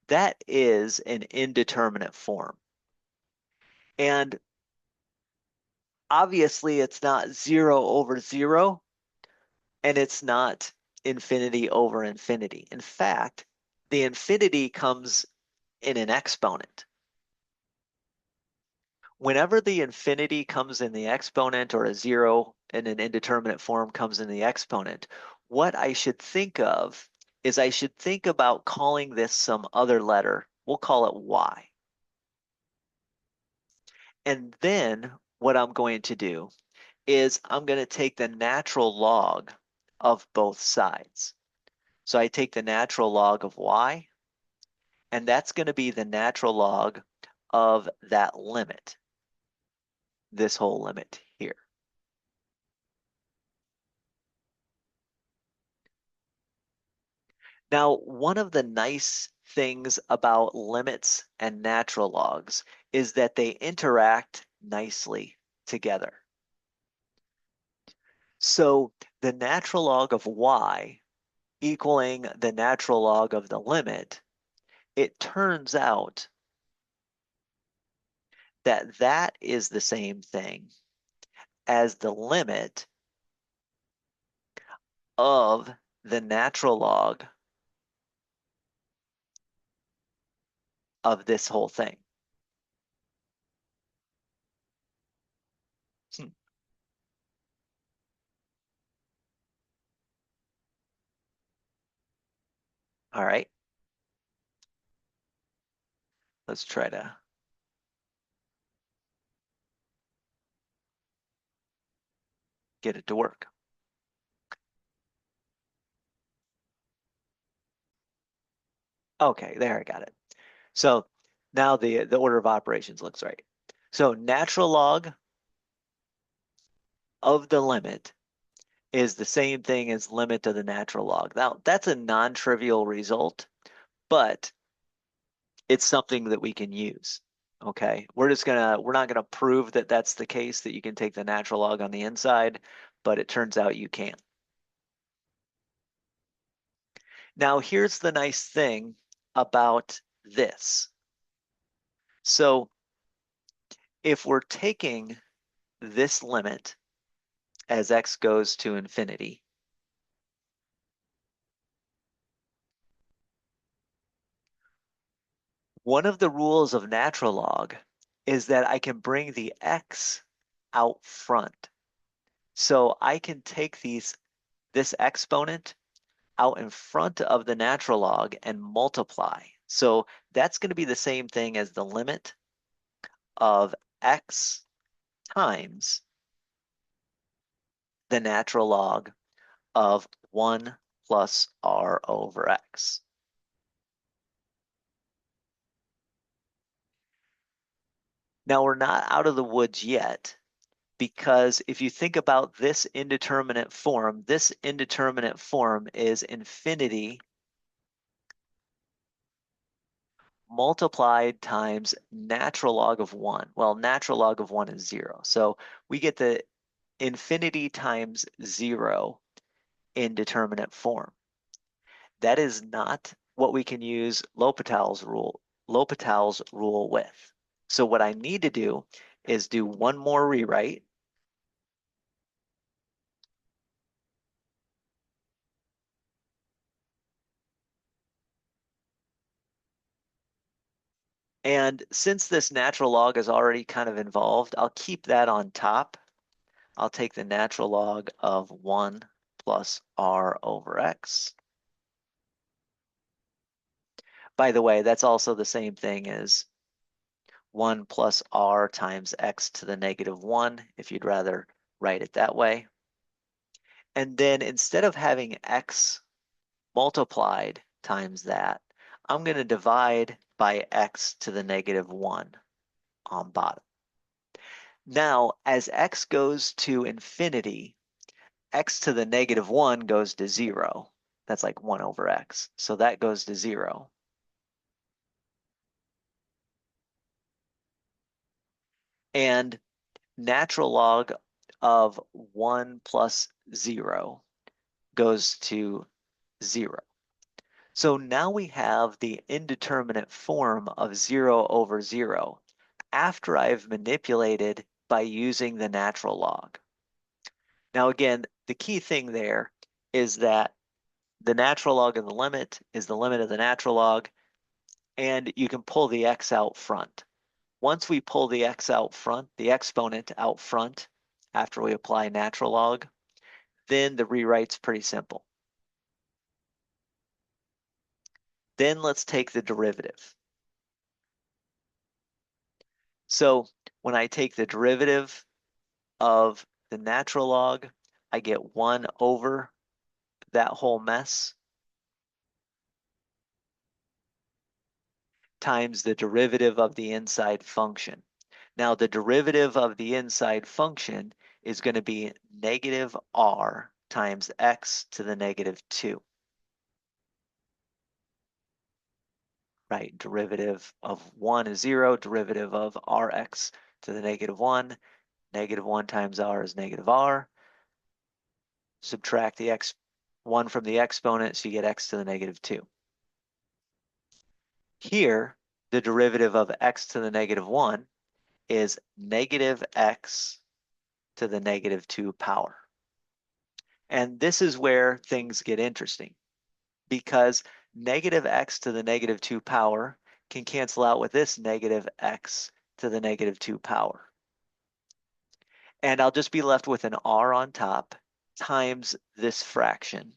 That is an indeterminate form. And obviously it's not 0 over 0, and it's not infinity over infinity. In fact, the infinity comes in an exponent. Whenever the infinity comes in the exponent or a 0 in an indeterminate form comes in the exponent, what I should think of is I should think about calling this some other letter. We'll call it y. And then what I'm going to do is I'm going to take the natural log of both sides. So I take the natural log of y, and that's going to be the natural log of that limit, this whole limit here. Now, one of the nice things about limits and natural logs is that they interact nicely together. So the natural log of y equaling the natural log of the limit, it turns out that that is the same thing as the limit of the natural log of this whole thing. Hmm. All right, let's try to get it to work. Okay, there I got it. So now the order of operations looks right. So natural log of the limit is the same thing as limit of the natural log. Now, that's a non-trivial result, but it's something that we can use. Okay, we're not gonna prove that that's the case, that you can take the natural log on the inside, but it turns out you can. Now, here's the nice thing about this. So if we're taking this limit as x goes to infinity, one of the rules of natural log is that I can bring the x out front. So I can take this exponent out in front of the natural log and multiply. So that's going to be the same thing as the limit of x times the natural log of 1 plus r over x. Now we're not out of the woods yet, because if you think about this indeterminate form is infinity multiplied times natural log of 1. Well, natural log of 1 is 0. So we get the infinity times 0 indeterminate form. That is not what we can use L'Hopital's rule with. So what I need to do is do one more rewrite. And since this natural log is already kind of involved, I'll keep that on top. I'll take the natural log of 1 plus r over x. By the way, that's also the same thing as 1 plus r times x to the negative 1, if you'd rather write it that way. And then instead of having x multiplied times that, I'm going to divide by x to the negative 1 on bottom. Now, as x goes to infinity, x to the negative 1 goes to 0. That's like 1 over x. So that goes to 0. And natural log of 1 plus 0 goes to 0. So now we have the indeterminate form of 0 over 0 after I've manipulated by using the natural log. Now again, the key thing there is that the natural log of the limit is the limit of the natural log, and you can pull the x out front. Once we pull the x out front, the exponent out front, after we apply natural log, then the rewrite's pretty simple. Then let's take the derivative. So when I take the derivative of the natural log, I get 1 over that whole mess times the derivative of the inside function. Now the derivative of the inside function is going to be negative r times x to the negative 2. Right, derivative of 1 is 0, derivative of rx to the negative 1. Negative 1 times r is negative r. Subtract the 1 from the exponent, so you get x to the negative 2. Here, the derivative of x to the negative 1 is negative x to the negative 2 power. And this is where things get interesting, because negative x to the negative 2 power can cancel out with this negative x to the negative 2 power. And I'll just be left with an r on top times this fraction.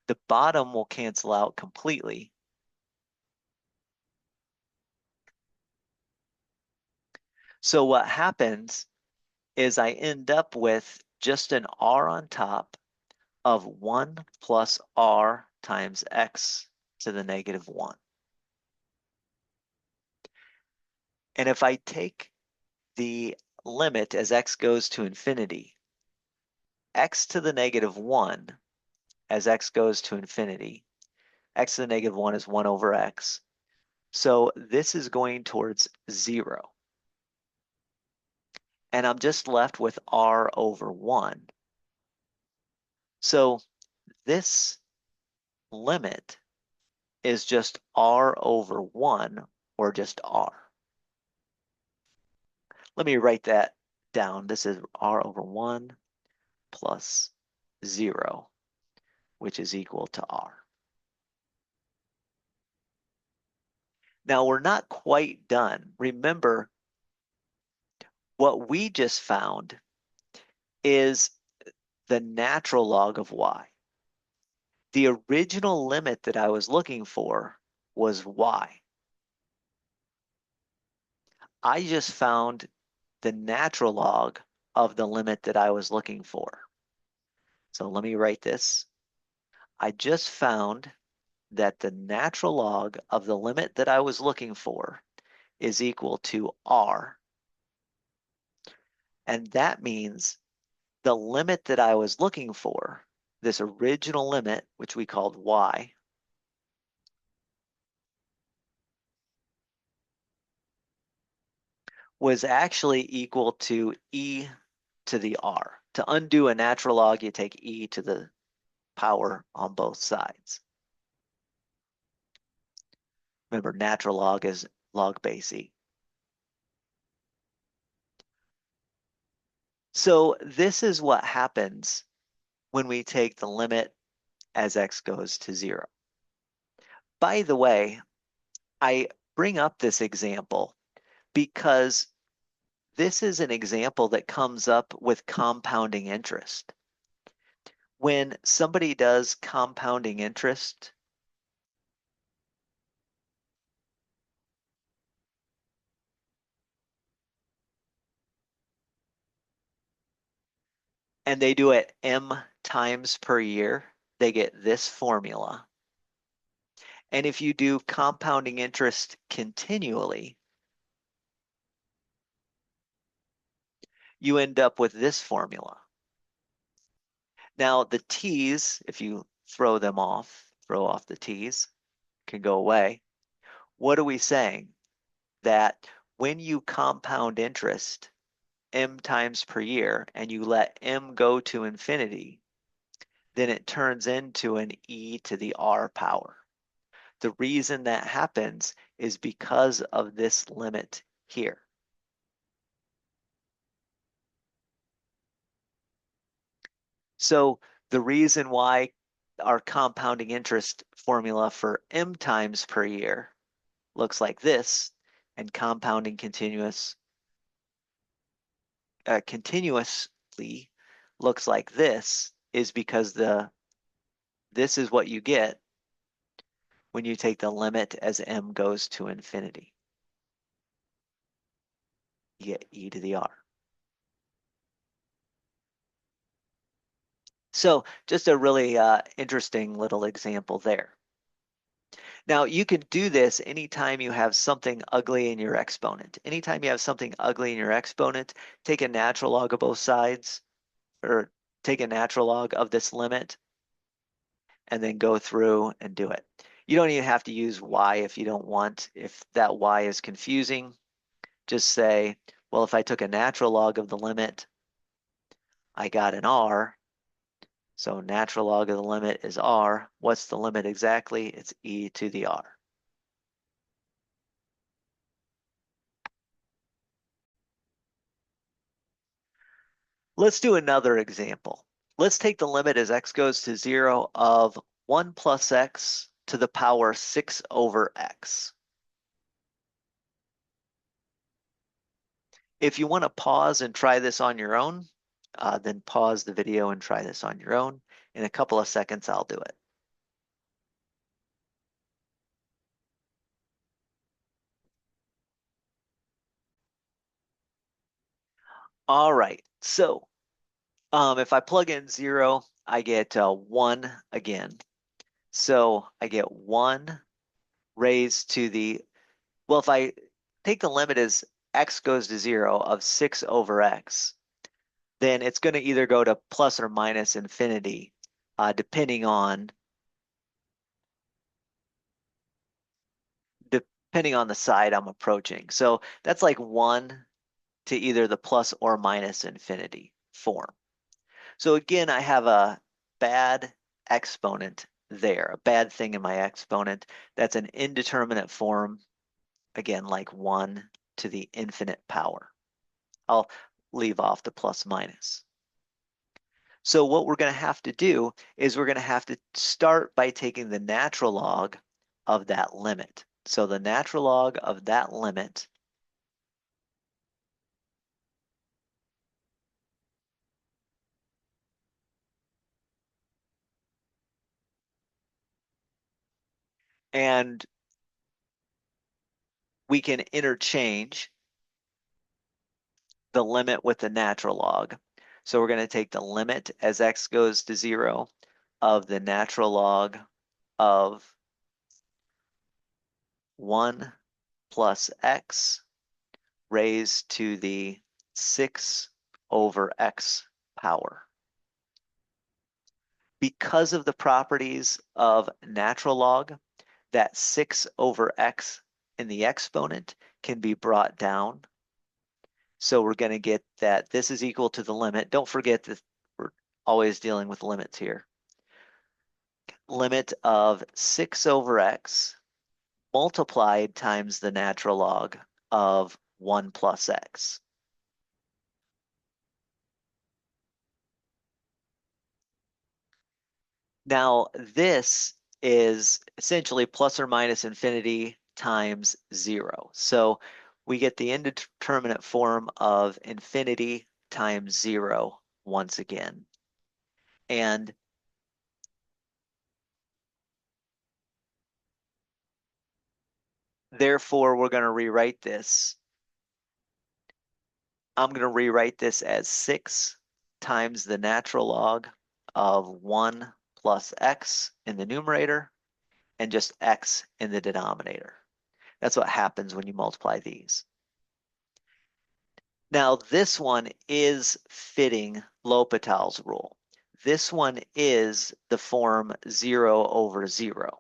The bottom will cancel out completely. So what happens is I end up with just an r on top of 1 plus r times x to the negative 1. And if I take the limit as x goes to infinity, x to the negative 1 as x goes to infinity, x to the negative 1 is 1 over x. So this is going towards 0. And I'm just left with r over 1. So this limit is just r over 1, or just r. Let me write that down. This is r over 1 plus 0, which is equal to r. Now we're not quite done. Remember, what we just found is the natural log of y. The original limit that I was looking for was y. I just found the natural log of the limit that I was looking for. So let me write this. I just found that the natural log of the limit that I was looking for is equal to r. And that means the limit that I was looking for, this original limit, which we called y, was actually equal to e to the r. To undo a natural log, you take e to the power on both sides. Remember, natural log is log base e. So this is what happens when we take the limit as x goes to 0. By the way, I bring up this example because this is an example that comes up with compounding interest. When somebody does compounding interest, and they do it m times per year, they get this formula. And if you do compounding interest continually, you end up with this formula. Now the t's, if you throw them off, throw off the t's, can go away. What are we saying? That when you compound interest m times per year and you let m go to infinity, then it turns into an e to the r power. The reason that happens is because of this limit here. So the reason why our compounding interest formula for m times per year looks like this, and compounding continuously looks like this, is because this is what you get when you take the limit as m goes to infinity. You get e to the r. So just a really interesting little example there. Now you can do this anytime you have something ugly in your exponent. Anytime you have something ugly in your exponent, take a natural log of both sides, or take a natural log of this limit, and then go through and do it. You don't even have to use y if you don't want. If that y is confusing, just say, well, if I took a natural log of the limit, I got an r. So natural log of the limit is r. What's the limit exactly? It's e to the r. Let's do another example. Let's take the limit as x goes to 0 of 1 plus x to the power 6 over x. If you want to pause and try this on your own, then pause the video and try this on your own. In a couple of seconds, I'll do it. All right, so If I plug in 0, I get 1 again. So I get 1 raised to the, well, if I take the limit as x goes to 0 of 6 over x, then it's going to either go to plus or minus infinity, depending on the side I'm approaching. So that's like 1 to either the plus or minus infinity form. So again, I have a bad exponent there, a bad thing in my exponent. That's an indeterminate form, again, like 1 to the infinite power. I'll leave off the plus minus. So what we're going to have to do is we're going to have to start by taking the natural log of that limit. So the natural log of that limit and we can interchange the limit with the natural log. So we're going to take the limit as x goes to 0 of the natural log of 1 plus x raised to the 6 over x power. Because of the properties of natural log, that 6 over x in the exponent can be brought down. So we're going to get that this is equal to the limit. Don't forget that we're always dealing with limits here. Limit of 6 over x multiplied times the natural log of 1 plus x. Now, this is essentially plus or minus infinity times 0. So we get the indeterminate form of infinity times 0 once again. And therefore, we're going to rewrite this. I'm going to rewrite this as 6 times the natural log of 1 plus x in the numerator and just x in the denominator. That's what happens when you multiply these. Now, this one is fitting L'Hopital's rule. This one is the form 0 over 0.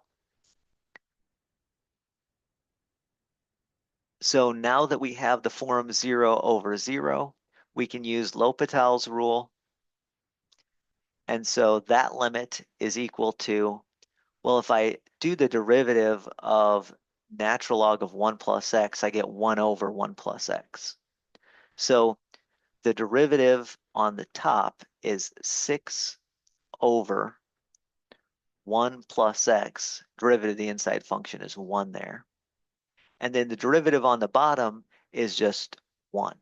So now that we have the form 0 over 0, we can use L'Hopital's rule. And so that limit is equal to, well, if I do the derivative of natural log of 1 plus x, I get 1 over 1 plus x. So the derivative on the top is 6 over 1 plus x. Derivative of the inside function is 1 there. And then the derivative on the bottom is just 1.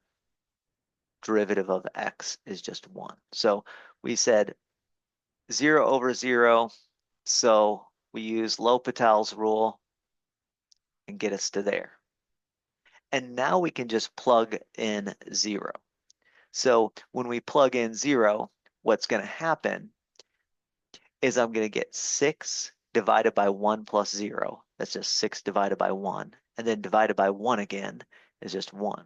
Derivative of x is just 1. So we said 0 over 0. So we use L'Hopital's rule and get us to there. And now we can just plug in 0. So when we plug in 0, what's going to happen is I'm going to get 6 divided by 1 plus 0. That's just 6 divided by 1. And then divided by 1 again is just 1.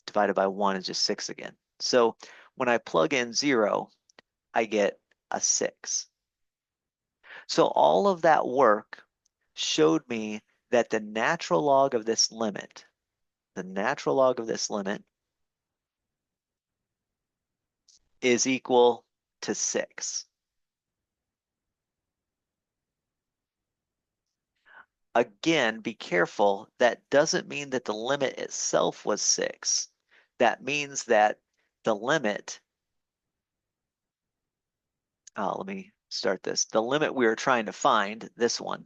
Divided by 1 is just 6 again. So when I plug in 0, I get a 6. So all of that work showed me that the natural log of this limit, is equal to 6. Again, be careful. That doesn't mean that the limit itself was 6. That means that the limit, let me start this. The limit we were trying to find, this one,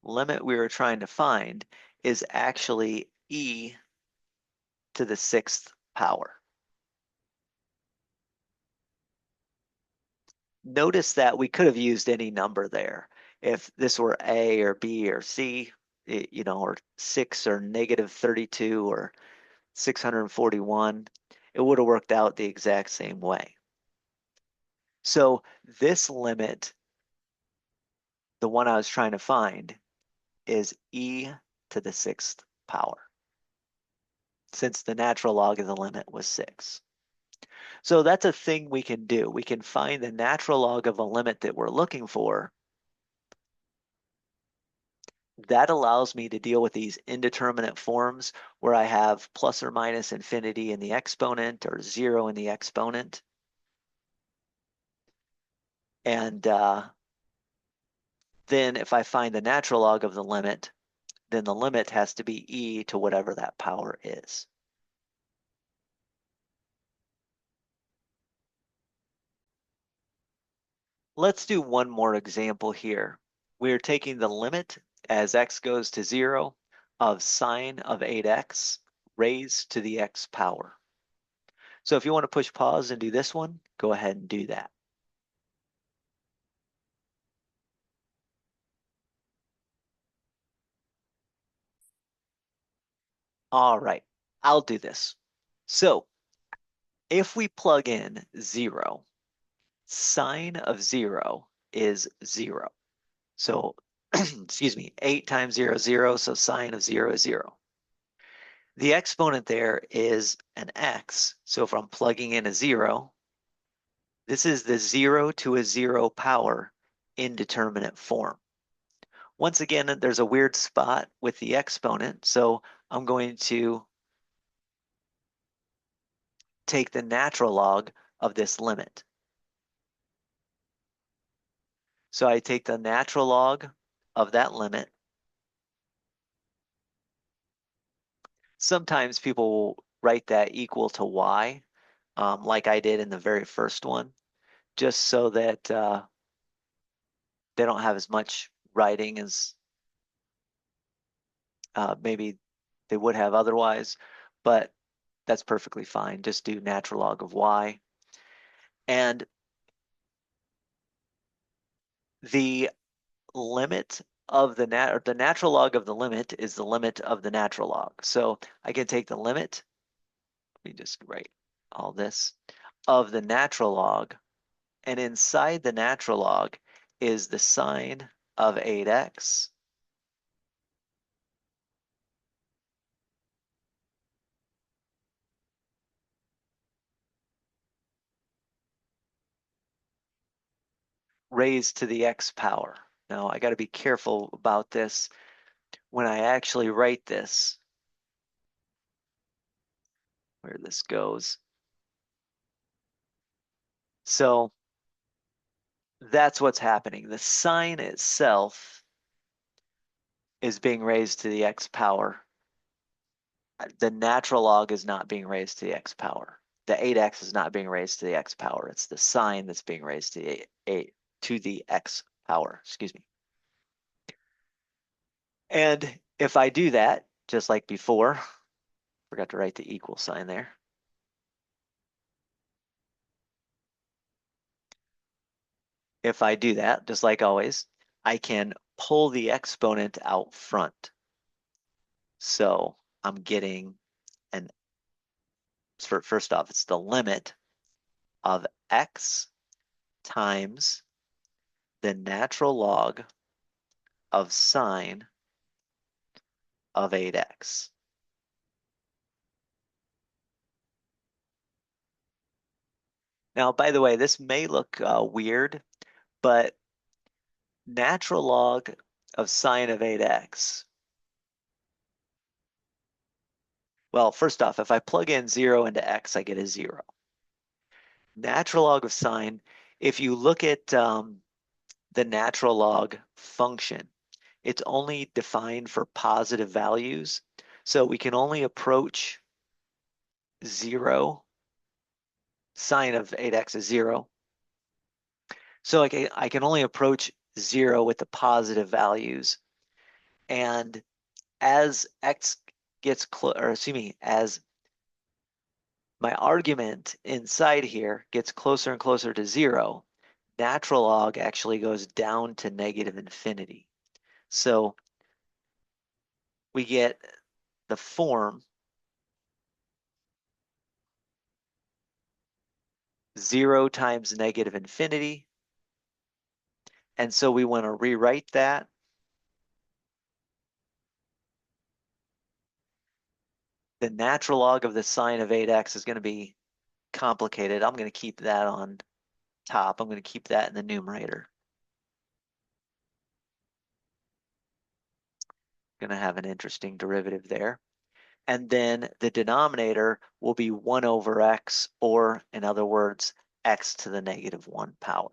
limit we were trying to find is actually e to the 6th power. Notice that we could have used any number there. If this were a or b or c, or 6 or negative 32 or 641, it would have worked out the exact same way. So this limit, the one I was trying to find, is e to the sixth power, since the natural log of the limit was 6. So that's a thing we can do. We can find the natural log of a limit that we're looking for. That allows me to deal with these indeterminate forms where I have plus or minus infinity in the exponent or 0 in the exponent. And then if I find the natural log of the limit, then the limit has to be e to whatever that power is. Let's do one more example here. We're taking the limit as x goes to 0 of sine of 8x raised to the x power. So if you want to push pause and do this one, go ahead and do that. All right, I'll do this. So if we plug in 0, sine of 0 is 0. So, excuse me, 8 times 0 is 0, so sine of 0 is 0. The exponent there is an x, so if I'm plugging in a 0, this is the 0 to a 0 power indeterminate form. Once again, there's a weird spot with the exponent, so I'm going to take the natural log of this limit. So I take the natural log of that limit. Sometimes people will write that equal to y, like I did in the very first one, just so that they don't have as much writing as maybe they would have otherwise, but that's perfectly fine. Just do natural log of y. And the limit of the natural log of the limit is the limit of the natural log. So I can take the limit, let me just write all this, of the natural log, and inside the natural log is the sine of 8x raised to the x power. Now I got to be careful about this when I actually write this, where this goes. So that's what's happening. The sine itself is being raised to the x power. The natural log is not being raised to the x power. The 8x is not being raised to the x power. It's the sine that's being raised to the x power, excuse me. And if I do that, just like before, forgot to write the equal sign there. If I do that, just like always, I can pull the exponent out front. So I'm getting an, first off, it's the limit of x times the natural log of sine of 8x. Now, by the way, this may look weird, but natural log of sine of 8x. Well, first off, if I plug in 0 into x, I get a 0. Natural log of sine, if you look at the natural log function, it's only defined for positive values. So we can only approach 0. Sine of 8x is 0. So I can only approach 0 with the positive values. And as x gets close, or excuse me, as my argument inside here gets closer and closer to 0, natural log actually goes down to negative infinity. So we get the form 0 times negative infinity. And so we want to rewrite that. The natural log of the sine of 8x is going to be complicated. I'm going to keep that on top. I'm going to keep that in the numerator. Going to have an interesting derivative there. And then the denominator will be 1 over x, or in other words, x to the negative 1 power.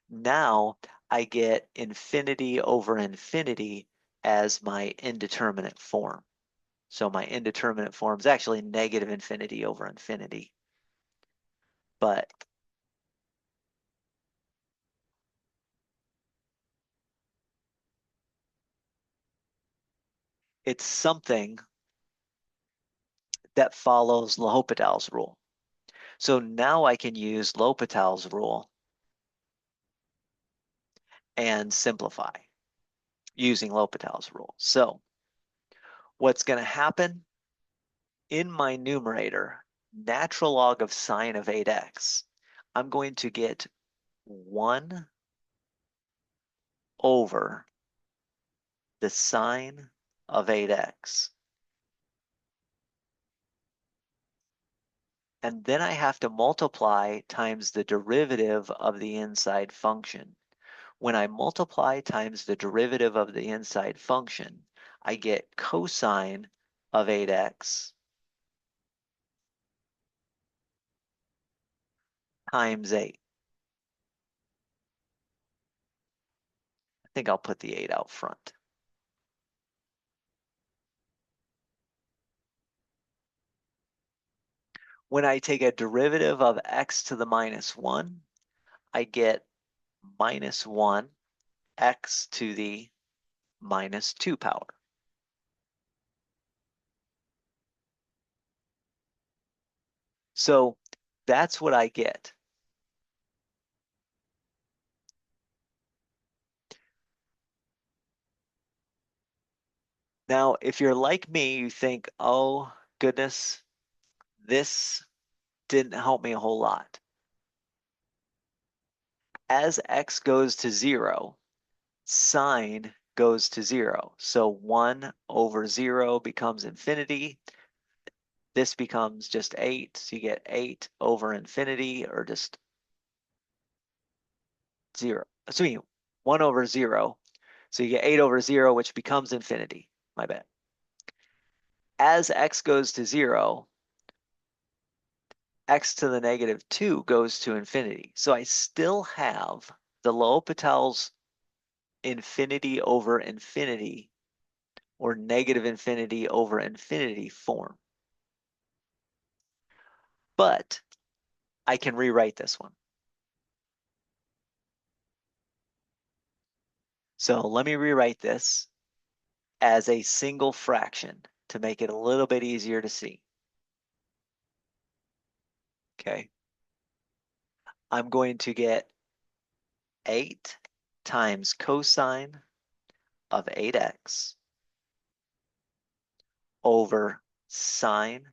Now I get infinity over infinity as my indeterminate form. So my indeterminate form is actually negative infinity over infinity. But it's something that follows L'Hopital's rule. So now I can use L'Hopital's rule and simplify using L'Hopital's rule. So what's going to happen in my numerator, natural log of sine of 8x, I'm going to get 1 over the sine of 8x. And then I have to multiply times the derivative of the inside function. When I multiply times the derivative of the inside function, I get cosine of 8x times 8. I think I'll put the 8 out front. When I take a derivative of x to the minus 1, I get minus 1 x to the minus 2 power. So that's what I get. Now, if you're like me, you think, oh, goodness, this didn't help me a whole lot. As x goes to 0, sine goes to 0. So 1 over 0 becomes infinity. This becomes just 8. So you get 8 over infinity, or just 0. So you 1 over 0. So you get 8 over 0, which becomes infinity. My bad. As x goes to 0, x to the negative 2 goes to infinity. So I still have the L'Hopital's infinity over infinity, or negative infinity over infinity form. But I can rewrite this one. So let me rewrite this as a single fraction to make it a little bit easier to see. Okay. I'm going to get 8 times cosine of 8x over sine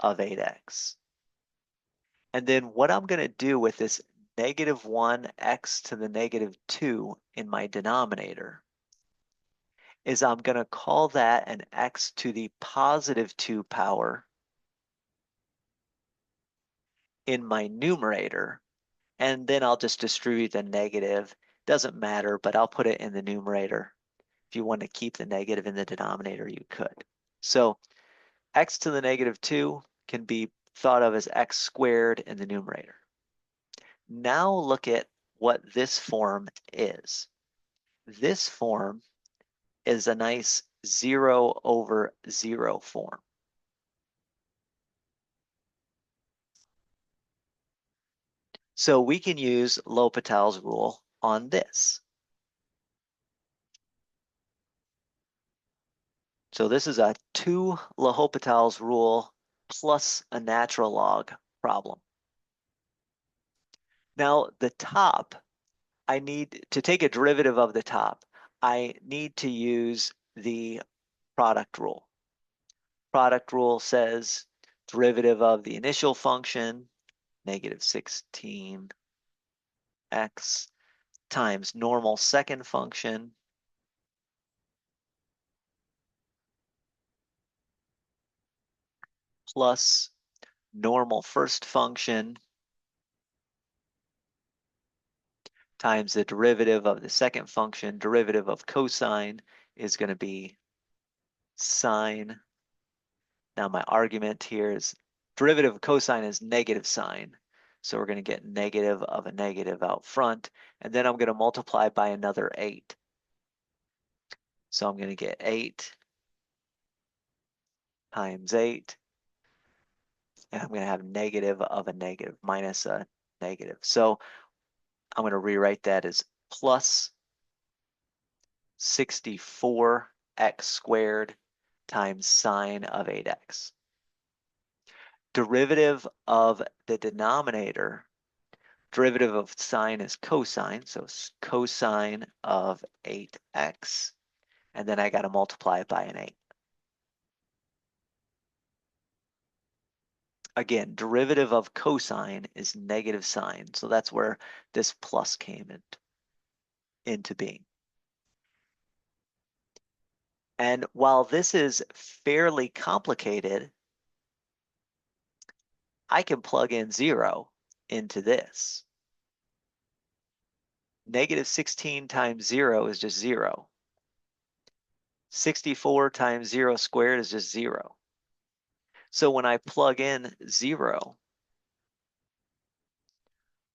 of 8x. And then what I'm going to do with this negative 1 x to the negative 2 in my denominator is I'm going to call that an x to the positive 2 power in my numerator, and then I'll just distribute the negative. Doesn't matter, but I'll put it in the numerator. If you want to keep the negative in the denominator, you could. So x to the negative 2 can be thought of as x squared in the numerator. Now look at what this form is. This form is a nice 0 over 0 form. So we can use L'Hopital's rule on this. So this is a 2 L'Hopital's rule plus a natural log problem. Now the top, I need to take a derivative of the top. I need to use the product rule. Product rule says derivative of the initial function, negative 16x times normal second function plus normal first function times the derivative of the second function. Derivative of cosine is going to be sine. Now my argument here is derivative of cosine is negative sine. So we're going to get negative of a negative out front. And then I'm going to multiply by another 8. So I'm going to get 8 times 8. And I'm going to have negative of a negative minus a negative. So I'm going to rewrite that as plus 64x squared times sine of 8x. Derivative of the denominator, derivative of sine is cosine, so cosine of 8x, and then I got to multiply it by an 8. Again, derivative of cosine is negative sine, so that's where this plus came into being. And while this is fairly complicated, I can plug in 0 into this. Negative 16 times 0 is just 0. 64 times 0 squared is just 0. So when I plug in 0,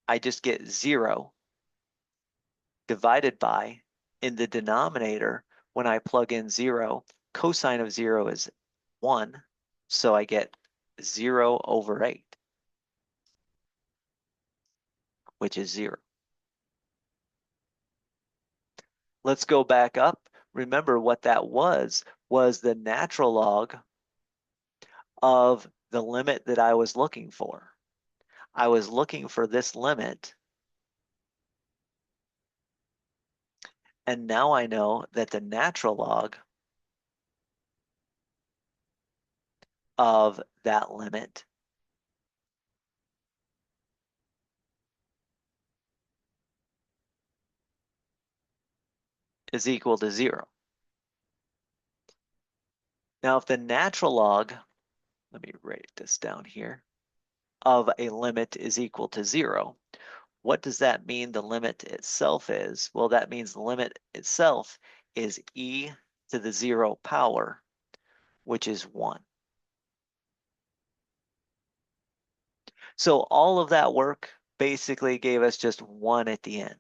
I just get 0 divided by, in the denominator, when I plug in 0, cosine of 0 is 1, so I get 0 over 8, which is 0. Let's go back up. Remember what that was the natural log of the limit that I was looking for. I was looking for this limit, and now I know that the natural log of that limit is equal to 0. Now, if the natural log, let me write this down here, of a limit is equal to 0, what does that mean the limit itself is? Well, that means the limit itself is e to the 0 power, which is 1. So all of that work basically gave us just 1 at the end,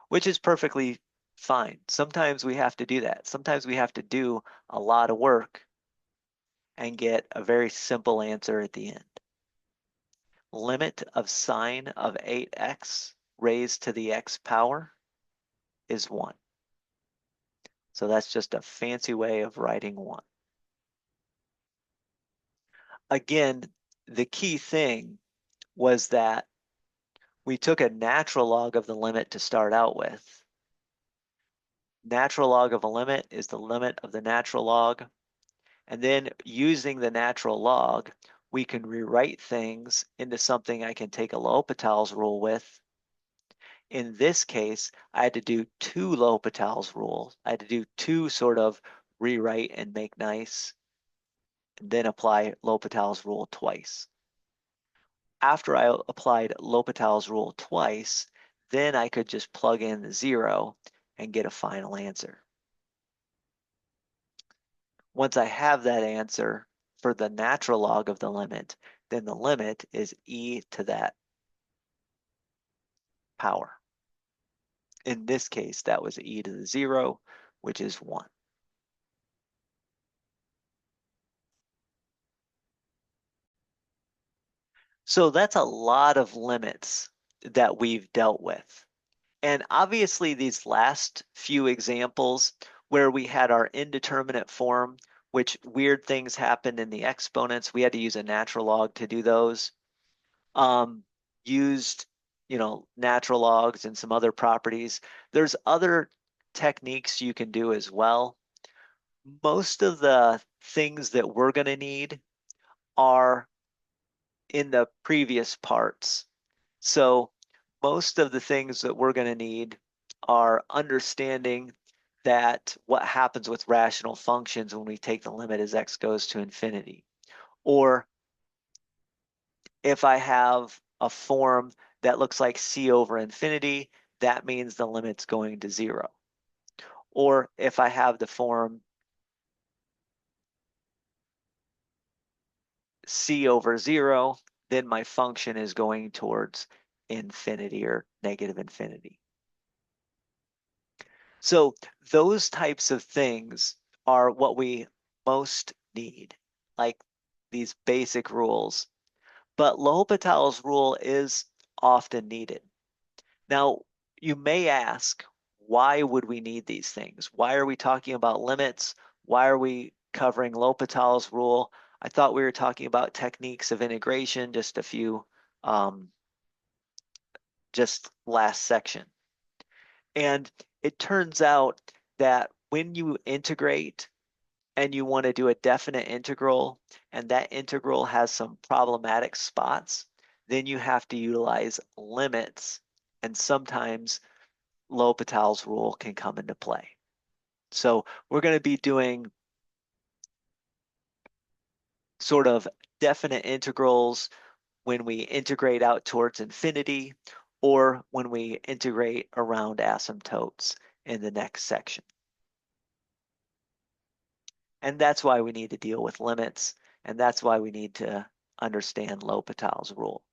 which is perfectly fine. Sometimes we have to do that. Sometimes we have to do a lot of work and get a very simple answer at the end. Limit of sine of 8x raised to the x power is 1. So that's just a fancy way of writing 1. Again, the key thing was that we took a natural log of the limit to start out with. Natural log of a limit is the limit of the natural log. And then using the natural log, we can rewrite things into something I can take a L'Hopital's rule with. In this case, I had to do 2 L'Hopital's rules. I had to do 2 sort of rewrite and make nice, and then apply L'Hopital's rule twice. After I applied L'Hopital's rule twice, then I could just plug in the 0 and get a final answer. Once I have that answer for the natural log of the limit, then the limit is e to that power. In this case, that was e to the 0, which is 1. So that's a lot of limits that we've dealt with. And obviously these last few examples where we had our indeterminate form, which weird things happened in the exponents, we had to use a natural log to do those. Used, natural logs and some other properties. There's other techniques you can do as well. Most of the things that we're going to need are in the previous parts. So most of the things that we're going to need are understanding that what happens with rational functions when we take the limit as x goes to infinity. Or if I have a form that looks like c over infinity, that means the limit's going to 0. Or if I have the form c over 0, then my function is going towards infinity or negative infinity. So those types of things are what we most need, like these basic rules. But L'Hopital's rule is often needed. Now, you may ask, why would we need these things? Why are we talking about limits? Why are we covering L'Hopital's rule? I thought we were talking about techniques of integration just a few, just last section. And it turns out that when you integrate and you want to do a definite integral, and that integral has some problematic spots, then you have to utilize limits. And sometimes L'Hopital's rule can come into play. So we're going to be doing sort of definite integrals when we integrate out towards infinity or when we integrate around asymptotes in the next section. And that's why we need to deal with limits, and that's why we need to understand L'Hopital's rule.